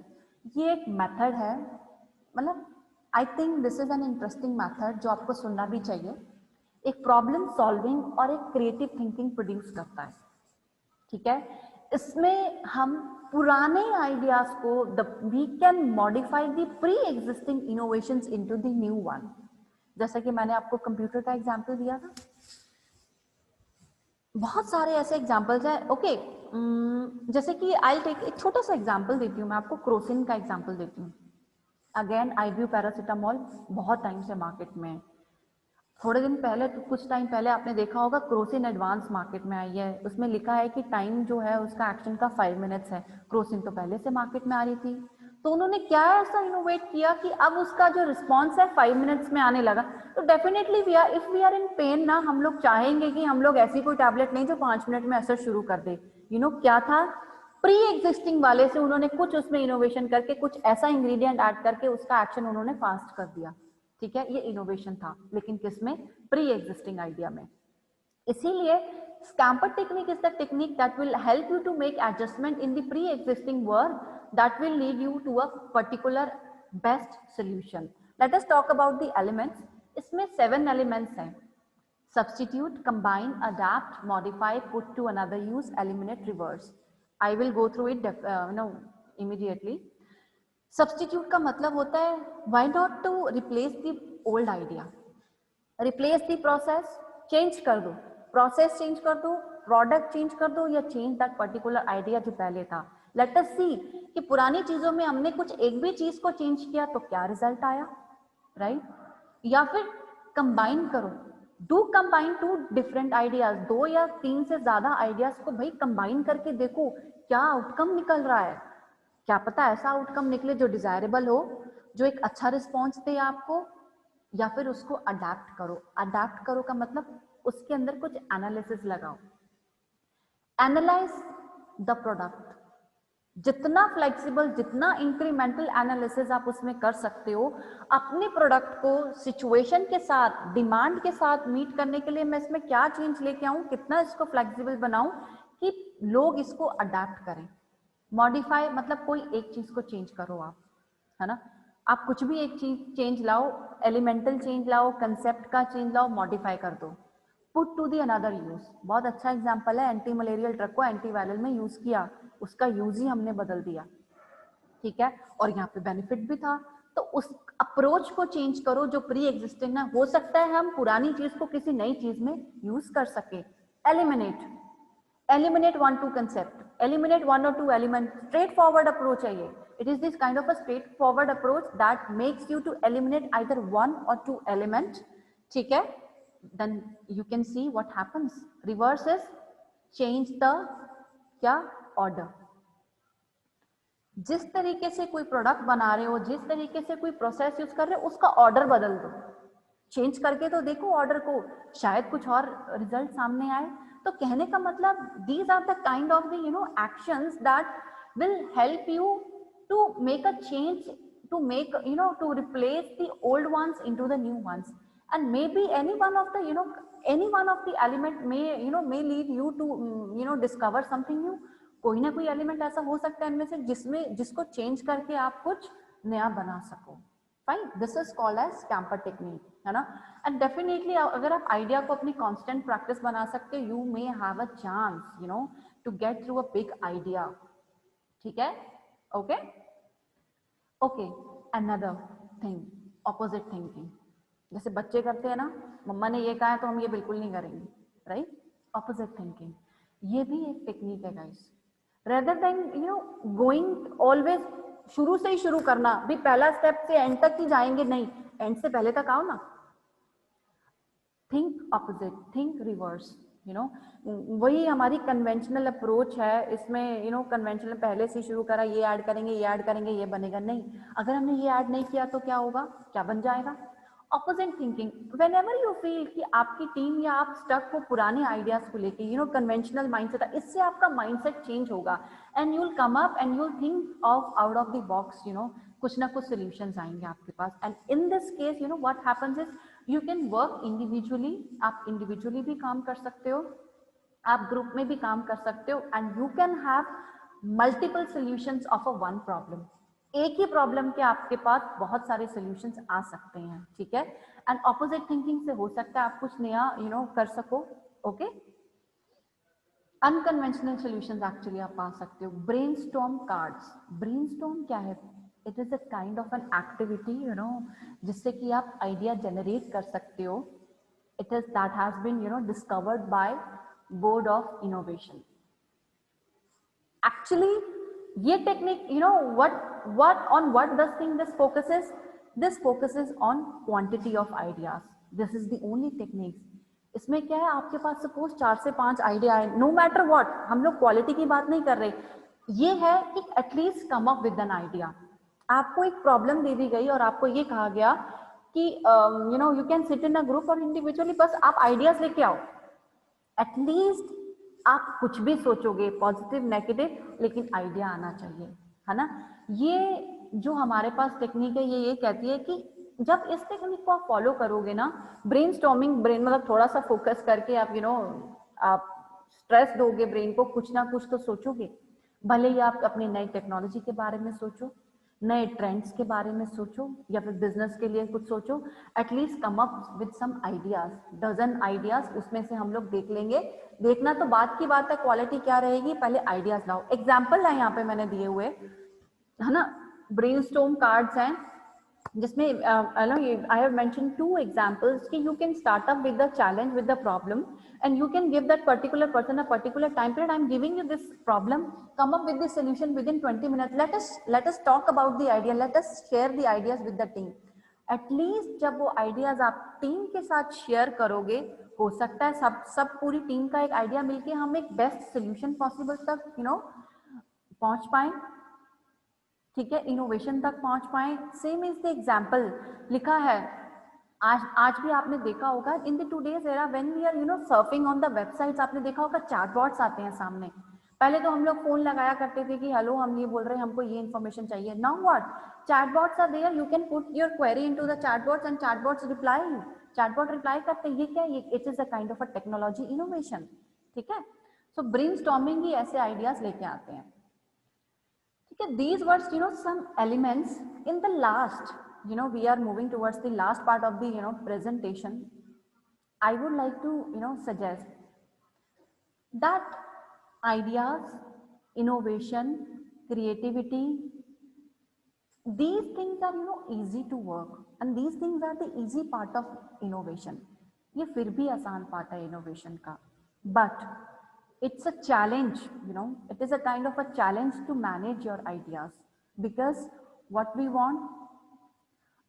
ये एक मेथड है, मतलब I think this is an interesting method जो आपको सुनना भी चाहिए। एक प्रॉब्लम सॉल्विंग और एक क्रिएटिव थिंकिंग प्रोड्यूस करता है, ठीक है। इसमें हम पुराने आइडियाज को we can modify the pre existing innovations into the new one. जैसा कि मैंने आपको कंप्यूटर का एग्जांपल दिया था, बहुत सारे ऐसे एग्जांपल्स हैं। ओके, जैसे कि आई टेक एक छोटा सा एग्जांपल देती हूँ मैं आपको, क्रोसिन का एग्जांपल देती हूँ। अगेन आईब्यू पैरासिटामोल बहुत टाइम से मार्केट में है। थोड़े दिन पहले, कुछ टाइम पहले आपने देखा होगा क्रोसिन एडवांस मार्केट में आई है, उसमें लिखा है कि टाइम जो है उसका एक्शन का 5 मिनट्स है। क्रोसिन तो पहले से मार्केट में आ रही थी, तो उन्होंने क्या ऐसा इनोवेट किया कि अब उसका जो रिस्पॉन्स है 5 मिनट्स में आने लगा। तो definitely we are, if we are in pain ना, हम लोग चाहेंगे कि हम लोग ऐसी कोई टैबलेट नहीं जो 5 मिनट में असर शुरू कर दे। क्या था, प्री एग्जिस्टिंग वाले से उन्होंने कुछ उसमें इनोवेशन करके कुछ ऐसा इंग्रेडिएंट ऐड करके उसका एक्शन उन्होंने फास्ट कर दिया। ठीक है, ये इनोवेशन था, लेकिन किसमें, प्री एग्जिस्टिंग आइडिया में। इसीलिए SCAMPER technique is the technique that will help you to make adjustment in the pre existing word that will lead you to a particular best solution. Let us talk about the elements. इसमें 7 elements हैं: substitute, combine, adapt, modify, put to another use, eliminate, reverse. I will go through it immediately. Substitute का मतलब होता है why not to replace the old idea, replace the process, change कर दो, process change कर दो, product change कर दो, या change that particular idea जो पहले था। Let us see कि पुरानी चीजों में हमने कुछ एक भी चीज को change किया तो क्या रिजल्ट आया, राइट? या फिर कंबाइन करो, डू कंबाइन 2 डिफरेंट आइडियाज, 2 या 3 से ज्यादा आइडियाज को भाई कंबाइन करके देखो क्या आउटकम निकल रहा है। क्या पता ऐसा आउटकम निकले जो डिजायरेबल हो, जो एक अच्छा रिस्पॉन्स दे आपको। या फिर उसको अडेप्ट करो। अडेप्ट करो का मतलब उसके अंदर कुछ एनालिसिस लगाओ। एनालाइज द प्रोडक्ट, जितना फ्लेक्सिबल, जितना इंक्रीमेंटल एनालिसिस आप उसमें कर सकते हो, अपने प्रोडक्ट को सिचुएशन के साथ, डिमांड के साथ मीट करने के लिए मैं इसमें क्या चेंज लेके आऊं, कितना इसको फ्लेक्सिबल बनाऊं कि लोग इसको अडेप्ट करें। मॉडिफाई मतलब कोई एक चीज को चेंज करो आप, है ना। आप कुछ भी एक चीज चेंज लाओ, एलिमेंटल चेंज लाओ, कंसेप्ट का चेंज लाओ, मॉडिफाई कर दो। Put to the another use, बहुत अच्छा एग्जांपल है। एंटी मलेरियल ड्रग को एंटीवायरल में यूज किया, उसका यूज ही हमने बदल दिया, ठीक है, और यहाँ पे बेनिफिट भी था। तो उस अप्रोच को चेंज करो जो प्री एग्जिस्टिंग है। हो सकता है हम पुरानी चीज को किसी नई चीज में यूज कर सके। Eliminate, eliminate 1-2 concept, eliminate 1 or 2 element, straightforward approach है ये। It is this kind of a straightforward approach that makes you to eliminate either 1 or 2 element, ठीक है। Then you can see what happens. Reverse is change the क्या, order। जिस तरीके से कोई product बना रहे हो, जिस तरीके से कोई प्रोसेस यूज कर रहे हो, उसका ऑर्डर बदल दो। चेंज करके तो देखो ऑर्डर को, शायद कुछ और रिजल्ट सामने आए। तो कहने का मतलब these are the kind of the actions that will help you to make a change, to make to replace the old ones into the new ones. And may be any one of the any one of the element may lead you to discover something new। कोई ना कोई element ऐसा हो सकता है इनमें से जिसको चेंज करके आप कुछ नया बना सको। Fine, this is called as SCAMPER technique, है ना। एंड डेफिनेटली अगर आप आइडिया को अपनी कांस्टेंट प्रैक्टिस बना सकते हो, you may have a chance to get through a big idea, ठीक है। Okay okay, another thing, opposite thinking. जैसे बच्चे करते हैं ना, मम्मा ने ये कहा है तो हम ये बिल्कुल नहीं करेंगे, राइट। ऑपोजिट थिंकिंग, ये भी एक टेक्निक है guys. Rather than going always शुरू से ही शुरू करना, भी पहला स्टेप से एंड तक ही जाएंगे, नहीं, एंड से पहले तक आओ ना। थिंक ऑपोजिट, थिंक रिवर्स, वही हमारी कन्वेंशनल अप्रोच है। इसमें कन्वेंशनल पहले से शुरू करा, ये ऐड करेंगे, ये ऐड करेंगे, ये बनेगा, नहीं। अगर हमने ये ऐड नहीं किया तो क्या होगा, क्या बन जाएगा। Opposite thinking, when ever you feel कि आपकी टीम या आप स्टक हो पुराने आइडियाज को लेके, कन्वेंशनल माइंडसेट, इससे आपका माइंडसेट चेंज होगा and you will come up and you will think of out of the box, कुछ ना कुछ सोल्यूशंस आएंगे आपके पास। And in this case what happens is you can work individually, आप इंडिविजुअली भी काम कर सकते हो, आप ग्रुप में भी काम कर सकते हो, and you can have multiple solutions of a one problem. एक ही प्रॉब्लम के आपके पास बहुत सारे सॉल्यूशंस आ सकते हैं, ठीक है। एंड ऑपोजिट थिंकिंग से हो सकता है आप कुछ नया कर सको, ओके। अनकन्वेंशनल सॉल्यूशंस एक्चुअली आप पा सकते हो। ब्रेनस्टॉर्म कार्ड्स, ब्रेनस्टॉर्म क्या है, it is a kind of an activity जिससे कि आप आइडिया जनरेट कर सकते हो। It is that has been discovered by board of innovation. Actually ये technique what on what does thing this focuses on quantity of ideas, this is the only techniques. इसमें क्या है, आपके पास सपोज 4 से 5 idea है, नो मैटर व्हाट, हम लोग quality की बात नहीं कर रहे, ये है कि at least come up with an idea. आपको एक प्रॉब्लम दे दी गई और आपको ये कहा गया कि you can sit in a group और इंडिविजुअली, बस आप आइडियाज लेके आओ। एटलीस्ट आप कुछ भी सोचोगे पॉजिटिव नेगेटिव, लेकिन आइडिया आना चाहिए, है ना। ये जो हमारे पास टेक्निक है ये कहती है कि जब इस टेक्निक को आप फॉलो करोगे ना, ब्रेनस्टॉर्मिंग, ब्रेन मतलब थोड़ा सा फोकस करके आप आप स्ट्रेस दोगे ब्रेन को, कुछ ना कुछ तो सोचोगे। भले ही आप अपनी नई टेक्नोलॉजी के बारे में सोचो, नए ट्रेंड्स के बारे में सोचो, या फिर बिजनेस के लिए कुछ सोचो, at least come up with some ideas, dozen ideas, उसमें से हम लोग देख लेंगे। देखना तो बात की बात है, क्वालिटी क्या रहेगी, पहले आइडियाज लाओ। एग्जाम्पल है यहाँ पे मैंने दिए हुए, है ना, ब्रेनस्टॉर्म कार्ड्स हैं, जिसमें I have mentioned 2 examples कि you can start up with the challenge, with the problem, and you can give that particular person a particular time period. I'm giving you this problem, come up with the solution within 20 minutes. Let us talk about the idea, let us share the ideas with the team. At least जब वो ideas आप team के साथ share करोगे, हो सकता है सब पूरी टीम का एक आइडिया मिलके हम एक बेस्ट सोल्यूशन पॉसिबल तक पहुंच पाए, ठीक है, इनोवेशन तक पहुंच पाए। सेम इज द एग्जाम्पल लिखा है, आज भी आपने देखा होगा in the today's era when we are surfing on the websites, आपने देखा होगा चैटबॉट्स आते हैं सामने। पहले तो हम लोग फोन लगाया करते थे कि हेलो हम ये बोल रहे हैं, हमको ये इन्फॉर्मेशन चाहिए। Now what, chatbots are there, you can put your query into the chatbots and chatbots reply you, chatbot reply करते हैं। ये क्या है, it is a kind of a technology innovation, ठीक है। सो ब्रेनस्टॉर्मिंग ही ऐसे आइडियाज लेके आते हैं, ठीक है। These were some elements in the last, we are moving towards the last part of the presentation. I would like to suggest that ideas, innovation, creativity, these things are easy to work, and these things are the easy part of innovation. ये फिर भी आसान part है innovation का, but it's a challenge, it is a kind of a challenge to manage your ideas, because what we want,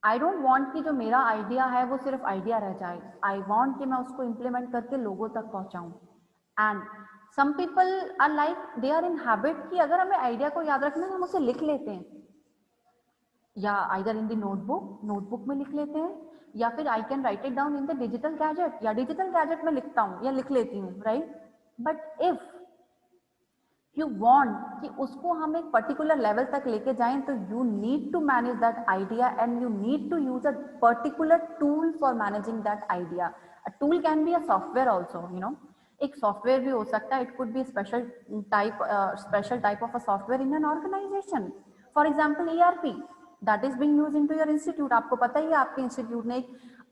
I don't want कि जो मेरा idea है वो सिर्फ आइडिया रह जाए, I want कि मैं उसको इम्प्लीमेंट करके लोगों तक पहुंचाऊं। And some people are like, they are in habit कि अगर हमें आइडिया को याद रखना है हम उसे लिख लेते हैं, या आइदर इन द नोटबुक में लिख लेते हैं, या फिर I can write it down in the digital gadget, या डिजिटल गैजेट में लिखता हूँ या लिख लेती हूँ, right. But if you want कि उसको हम एक पर्टिकुलर लेवल तक लेके जाएं, तो you need to manage that idea and you need to use a particular tool for managing that idea. A tool can be a software also, एक software भी हो सकता है, it could be special type of a software in an organisation. For example ERP that is being used into your institute। आपको पता ही है आपके institute ने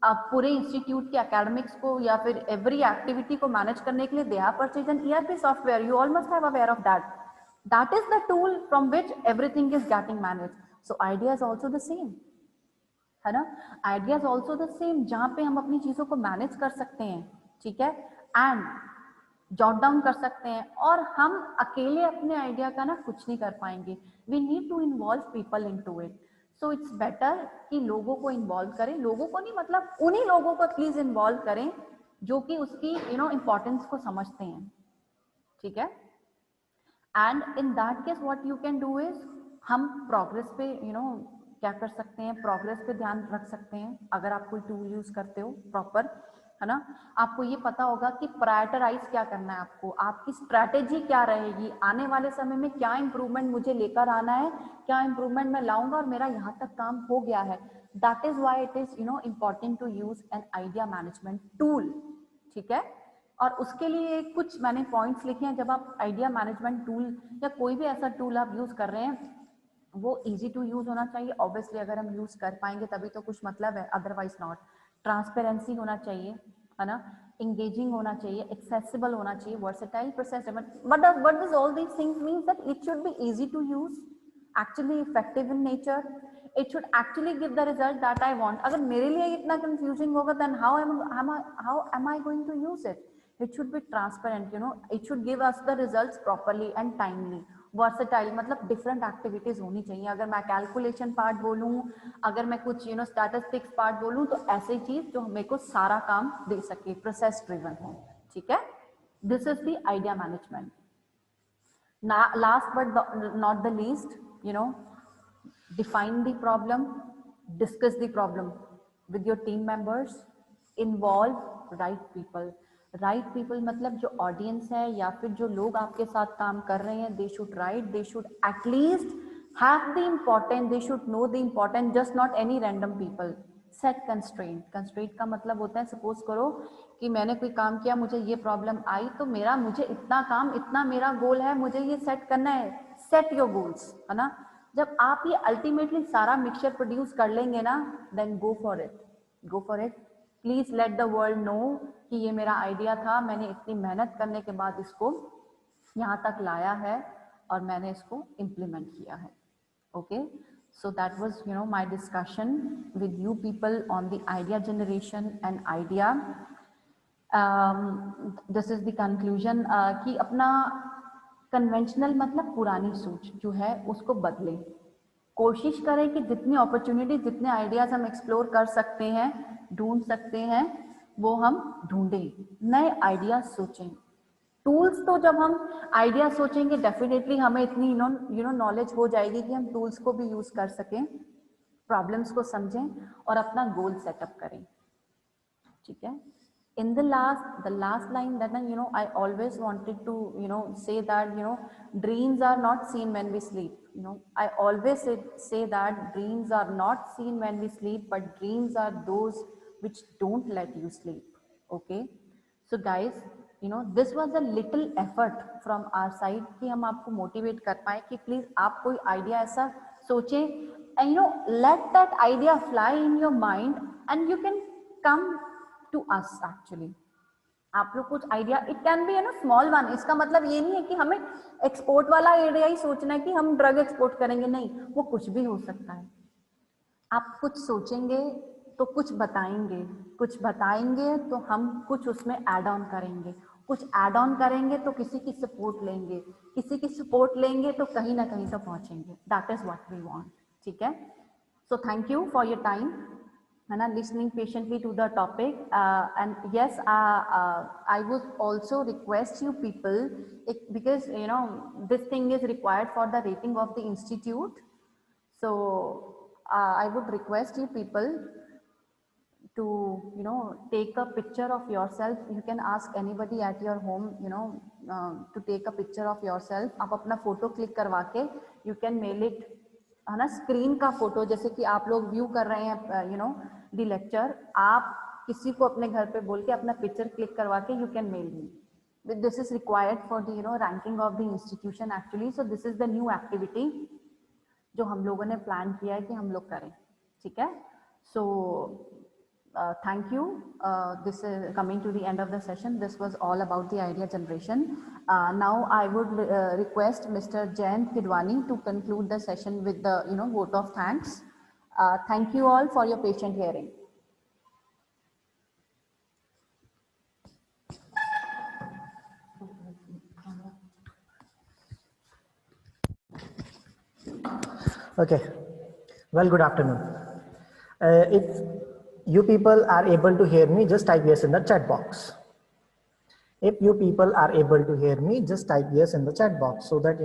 पूरे इंस्टीट्यूट के एकेडमिक्स को या फिर एवरी एक्टिविटी को मैनेज करने के लिए they have purchased an ERP software, you all must have aware of that, that is the tool from which everything is getting manage. So idea is also the same, है ना, idea is also the same, जहां पे हम अपनी चीजों को manage कर सकते हैं, ठीक है, एंड जॉट डाउन कर सकते हैं। और हम अकेले अपने आइडिया का ना कुछ नहीं कर पाएंगे, we need to involve people into it. So it's better कि लोगों को इन्वॉल्व करें, लोगों को नहीं मतलब उन्हीं लोगों को प्लीज इन्वॉल्व करें जो कि उसकी इम्पोर्टेंस को समझते हैं, ठीक है। And in that case what you can do is, हम प्रोग्रेस पे क्या कर सकते हैं, प्रोग्रेस पे ध्यान रख सकते हैं। अगर आप कोई टूल यूज करते हो प्रॉपर, है ना, आपको ये पता होगा कि प्रायोरिटाइज क्या करना है, आपकी स्ट्रैटेजी क्या रहेगी, आने वाले समय में क्या इंप्रूवमेंट मुझे लेकर आना है, क्या इंप्रूवमेंट मैं लाऊंगा और मेरा यहाँ तक काम हो गया है। That is why it is important to use an idea management tool, ठीक है। और उसके लिए कुछ मैंने पॉइंट्स लिखे हैं, जब आप आइडिया मैनेजमेंट टूल या कोई भी ऐसा टूल आप यूज कर रहे हैं, वो इजी टू यूज होना चाहिए। ऑब्वियसली अगर हम यूज कर पाएंगे तभी तो कुछ मतलब है, अदरवाइज नॉट। ट्रांसपेरेंसी होना चाहिए, है ना, engaging होना चाहिए, accessible होना चाहिए, versatile, process driven। What does all these things mean? That it should be easy to use, actually effective in nature, it should actually give the result that I want। अगर मेरे लिए इतना confusing होगा, then how am I going to use it? It should be transparent, it should give us the results properly and timely। Versatile मतलब different activities होनी चाहिए। अगर मैं कैलकुलेशन पार्ट बोलूँ, अगर मैं कुछ स्टैटिस्टिक्स पार्ट बोलूँ, तो ऐसी चीज जो मेरे को सारा काम दे सके, प्रोसेस ड्रिवन हो। ठीक है, this is the idea management. Last but not the least, define the problem, discuss the problem with your team members, involve right people. Right people मतलब जो audience है या फिर जो लोग आपके साथ काम कर रहे हैं, they should write, they should at least have the important, they should know the important, just not any random people. Set constraint. Constraint का मतलब होता है, सपोज करो कि मैंने कोई काम किया, मुझे ये प्रॉब्लम आई, तो मुझे इतना काम, इतना मेरा गोल है, मुझे ये सेट करना है। सेट योर गोल्स, है ना। जब आप ये अल्टीमेटली सारा मिक्सचर प्रोड्यूस कर लेंगे ना, then go for it, go for it. Please let the world know कि ये मेरा आइडिया था, मैंने इतनी मेहनत करने के बाद इसको यहाँ तक लाया है और मैंने इसको इम्प्लीमेंट किया है। Okay, so that was my discussion with you people on the idea generation and idea. This is the conclusion कि अपना कन्वेंशनल मतलब पुरानी सोच जो है उसको बदलें। कोशिश करें कि जितनी अपॉर्चुनिटी, जितने आइडियाज हम एक्सप्लोर कर सकते हैं, ढूंढ सकते हैं, वो हम ढूंढें, नए आइडियाज सोचें। टूल्स तो जब हम आइडिया सोचेंगे डेफिनेटली हमें इतनी नॉलेज हो जाएगी कि हम टूल्स को भी यूज कर सकें, प्रॉब्लम्स को समझें और अपना गोल सेटअप करें। ठीक है, in the last line that I always wanted to say that dreams are not seen when we sleep. I always say that dreams are not seen when we sleep, but dreams are those which don't let you sleep. Okay, so guys, this was a little effort from our side कि हम आपको motivate कर पाए कि please आप कोई idea ऐसा सोचें, and let that idea fly in your mind and you can come to us actually. आप लोग कुछ idea, it can B small one. इसका मतलब ये नहीं है कि हमें एक्सपोर्ट वाला आइडिया ही सोचना है कि हम ड्रग एक्सपोर्ट करेंगे, नहीं, वो कुछ भी हो सकता है। आप कुछ सोचेंगे तो कुछ बताएंगे, कुछ बताएंगे तो हम कुछ उसमें ऐड ऑन करेंगे, कुछ ऐड ऑन करेंगे तो किसी की सपोर्ट लेंगे, किसी की सपोर्ट लेंगे तो कहीं ना कहीं तो पहुंचेंगे। That is what we want. ठीक है, so thank you for your time and listening patiently to the topic, and yes, I would also request you people, because this thing is required for the rating of the institute, so I would request you people to take a picture of yourself. You can ask anybody at your home to take a picture of yourself. आप अपना photo click करवा के you can mail it, है ना, screen का photo, जैसे कि आप लोग व्यू कर रहे हैं दी लेक्चर, आप किसी को अपने घर पे बोल के अपना पिक्चर क्लिक करवा के you can mail me. This is required for the ranking of the institution actually. So this is the new activity जो हम लोगों ने प्लान किया है कि हम लोग करें। ठीक है, सो thank you. This is coming to the end of the session. This was all about the idea generation. Now I would request Mr. Jayant Kidwani to conclude the session with the vote of thanks. Thank you all for your patient hearing. Okay, well, good afternoon. If you people are able to hear me, just type yes in the chat box. If you people are able to hear me, just type yes in the chat box so that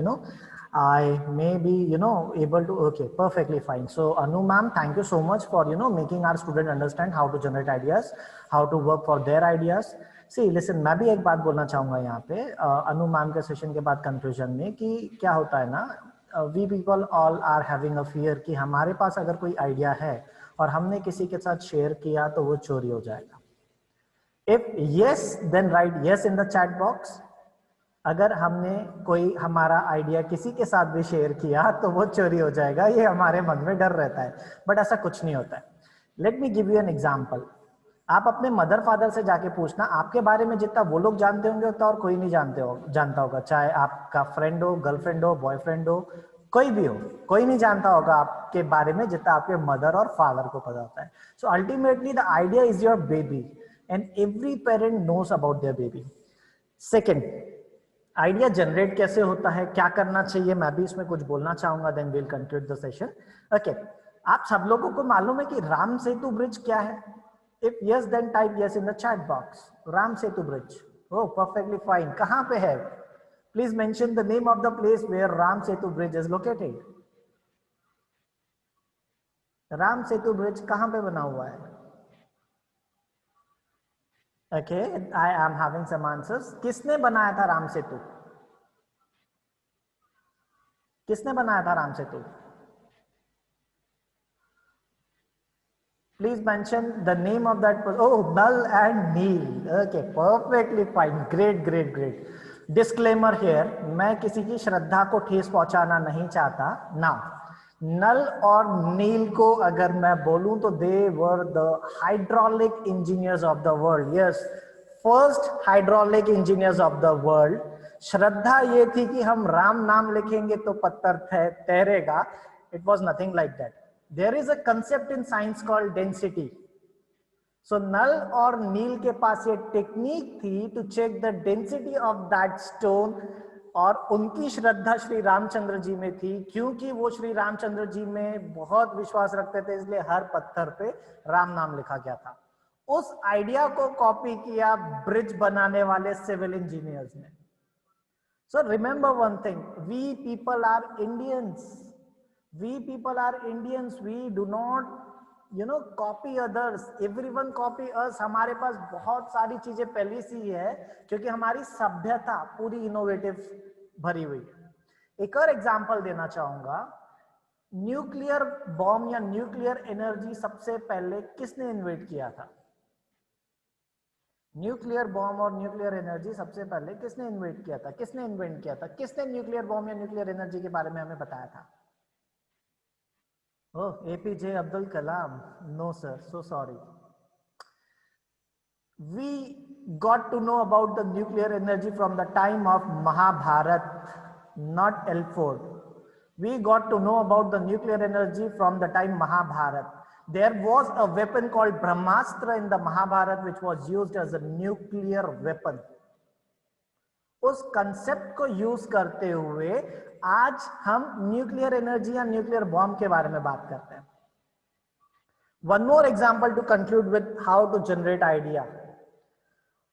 I may be able to. Okay, perfectly fine. So Anu ma'am, thank you so much for making our student understand how to generate ideas, how to work for their ideas. See, listen, मैं भी एक बात बोलना चाहूँगा यहाँ पे अनु ma'am के session के बाद कंक्लूजन में कि क्या होता है ना, we people all are having a fear कि हमारे पास अगर कोई आइडिया है और हमने किसी के साथ शेयर किया तो वो चोरी हो जाएगा। If yes, then write yes in the chat box. अगर हमने कोई हमारा आइडिया किसी के साथ भी शेयर किया तो वो चोरी हो जाएगा, ये हमारे मन में डर रहता है, बट ऐसा कुछ नहीं होता है। Let me give you an example. आप अपने मदर फादर से जाके पूछना, आपके बारे में जितना वो लोग जानते होंगे उतना और कोई नहीं जानता होगा, चाहे आपका फ्रेंड हो, गर्लफ्रेंड हो, बॉयफ्रेंड हो, कोई भी हो, कोई नहीं जानता होगा आपके बारे में जितना आपके मदर और फादर को पता होता है। So ultimately the idea is your baby and every parent knows about their baby. Second, idea generate कैसे होता है, क्या करना चाहिए, मैं भी इसमें कुछ बोलना चाहूंगा, then will conclude the session. Okay, आप सब लोगों को मालूम है कि राम सेतु ब्रिज क्या है? If yes then type yes in the chat box. Ram Setu bridge, oh perfectly fine. कहां पे है? Please mention the name of the place where Ram Setu bridge is located. Ram Setu bridge कहां पे बना हुआ है? Okay, I am having some answers. किसने बनाया था राम सेतु? किसने बनाया था Ram Setu? Please mention the name of that person. Oh, Nal and Neil. Okay, perfectly fine. Great, great, great. Disclaimer here. मैं किसी की श्रद्धा को ठेस पहुंचाना नहीं चाहता। Now, नल और नील को अगर मैं बोलूं तो they were the hydraulic engineers of the world. Yes, first hydraulic engineers of the world. श्रद्धा ये थी कि हम राम नाम लिखेंगे तो पत्थर तैरेगा. It was nothing like that. There is a concept in science called density. So नल और नील के पास ये टेक्निक थी to check the density of that stone, और उनकी श्रद्धा श्री रामचंद्र जी में थी, क्योंकि वो श्री रामचंद्र जी में बहुत विश्वास रखते थे, इसलिए हर पत्थर पे राम नाम लिखा गया था। उस आइडिया को कॉपी किया ब्रिज बनाने वाले सिविल इंजीनियर्स ने। So remember one thing, we people are Indians. We people are Indians. We do not, copy others. Everyone copy us. हमारे पास बहुत सारी चीजें पहले से ही है, क्योंकि हमारी सभ्यता पूरी इनोवेटिव भरी हुई है। एक और एग्जांपल देना चाहूंगा। न्यूक्लियर बॉम्ब या न्यूक्लियर एनर्जी सबसे पहले किसने इन्वेंट किया था? न्यूक्लियर बॉम्ब और न्यूक्लियर एनर्जी सबसे पहले किसने इन्वेंट किया था? किसने इन्वेंट किया था? किसने न्यूक्लियर बॉम्ब या न्यूक्लियर एनर्जी के बारे में हमें बताया था? Oh, APJ Abdul Kalam. No, sir. So sorry. We got to know about the nuclear energy from the time of Mahabharat, not Elford. We got to know about the nuclear energy from the time Mahabharat. There was a weapon called Brahmastra in the Mahabharat, which was used as a nuclear weapon. उस concept को use करते हुए आज हम nuclear energy या nuclear bomb के बारे में बात करते हैं। One more example to conclude with how to generate idea.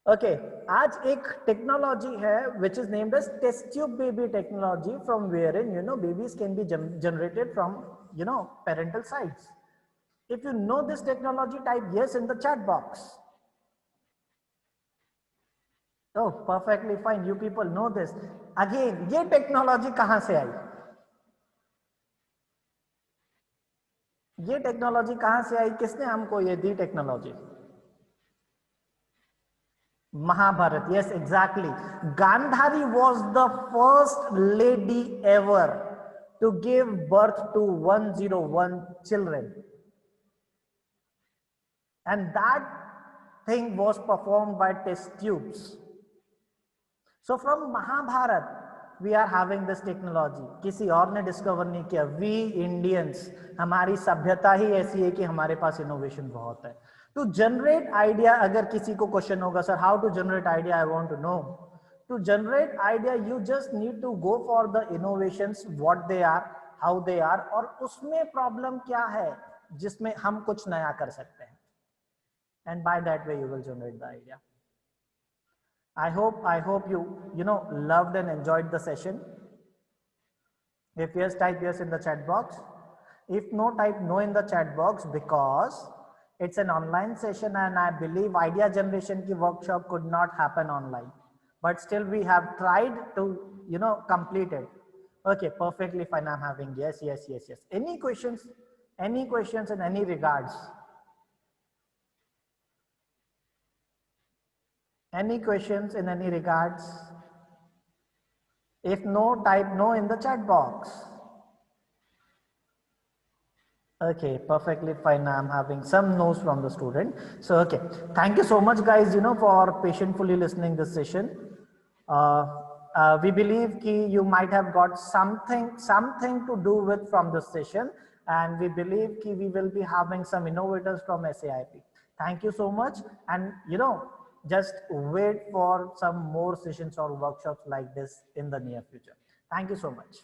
Okay, आज एक टेक्नोलॉजी है which is named as test tube baby technology, from where in babies can be generated from parental sites. If you know this technology, type yes in the chat box. Oh, perfectly fine. You people know this. Again, ये technology कहां से आई? ये technology कहां से आई? किसने हमको ये दी technology? Mahabharat. Yes, exactly. Gandhari was the first lady ever to give birth to 101 children. And that thing was performed by test tubes. So from Mahabharat, we are having this technology. किसी और ने discover नहीं किया. We Indians, हमारी सभ्यता ही ऐसी है कि हमारे पास इनोवेशन बहुत है. To generate idea, अगर किसी को क्वेश्चन होगा, sir how to generate idea, I want to know. To generate idea, you just need to go for the innovations, what they are, how they are, और उसमें problem क्या है जिसमें हम कुछ नया कर सकते हैं. And by that way, you will generate the idea. I hope you loved and enjoyed the session. If yes, type yes in the chat box. If no, type no in the chat box, because it's an online session and I believe idea generation ki workshop could not happen online. But still we have tried to complete it. Okay, perfectly fine. I'm having yes. Any questions? Any questions in any regards? Any questions in any regards? If no, type no in the chat box. Okay, perfectly fine. I'm having some no's from the student. So, okay. Thank you so much, guys, for patiently listening this session. We believe you might have got something to do with from this session. And we believe we will be having some innovators from SAIP. Thank you so much. And, Just wait for some more sessions or workshops like this in the near future. Thank you so much.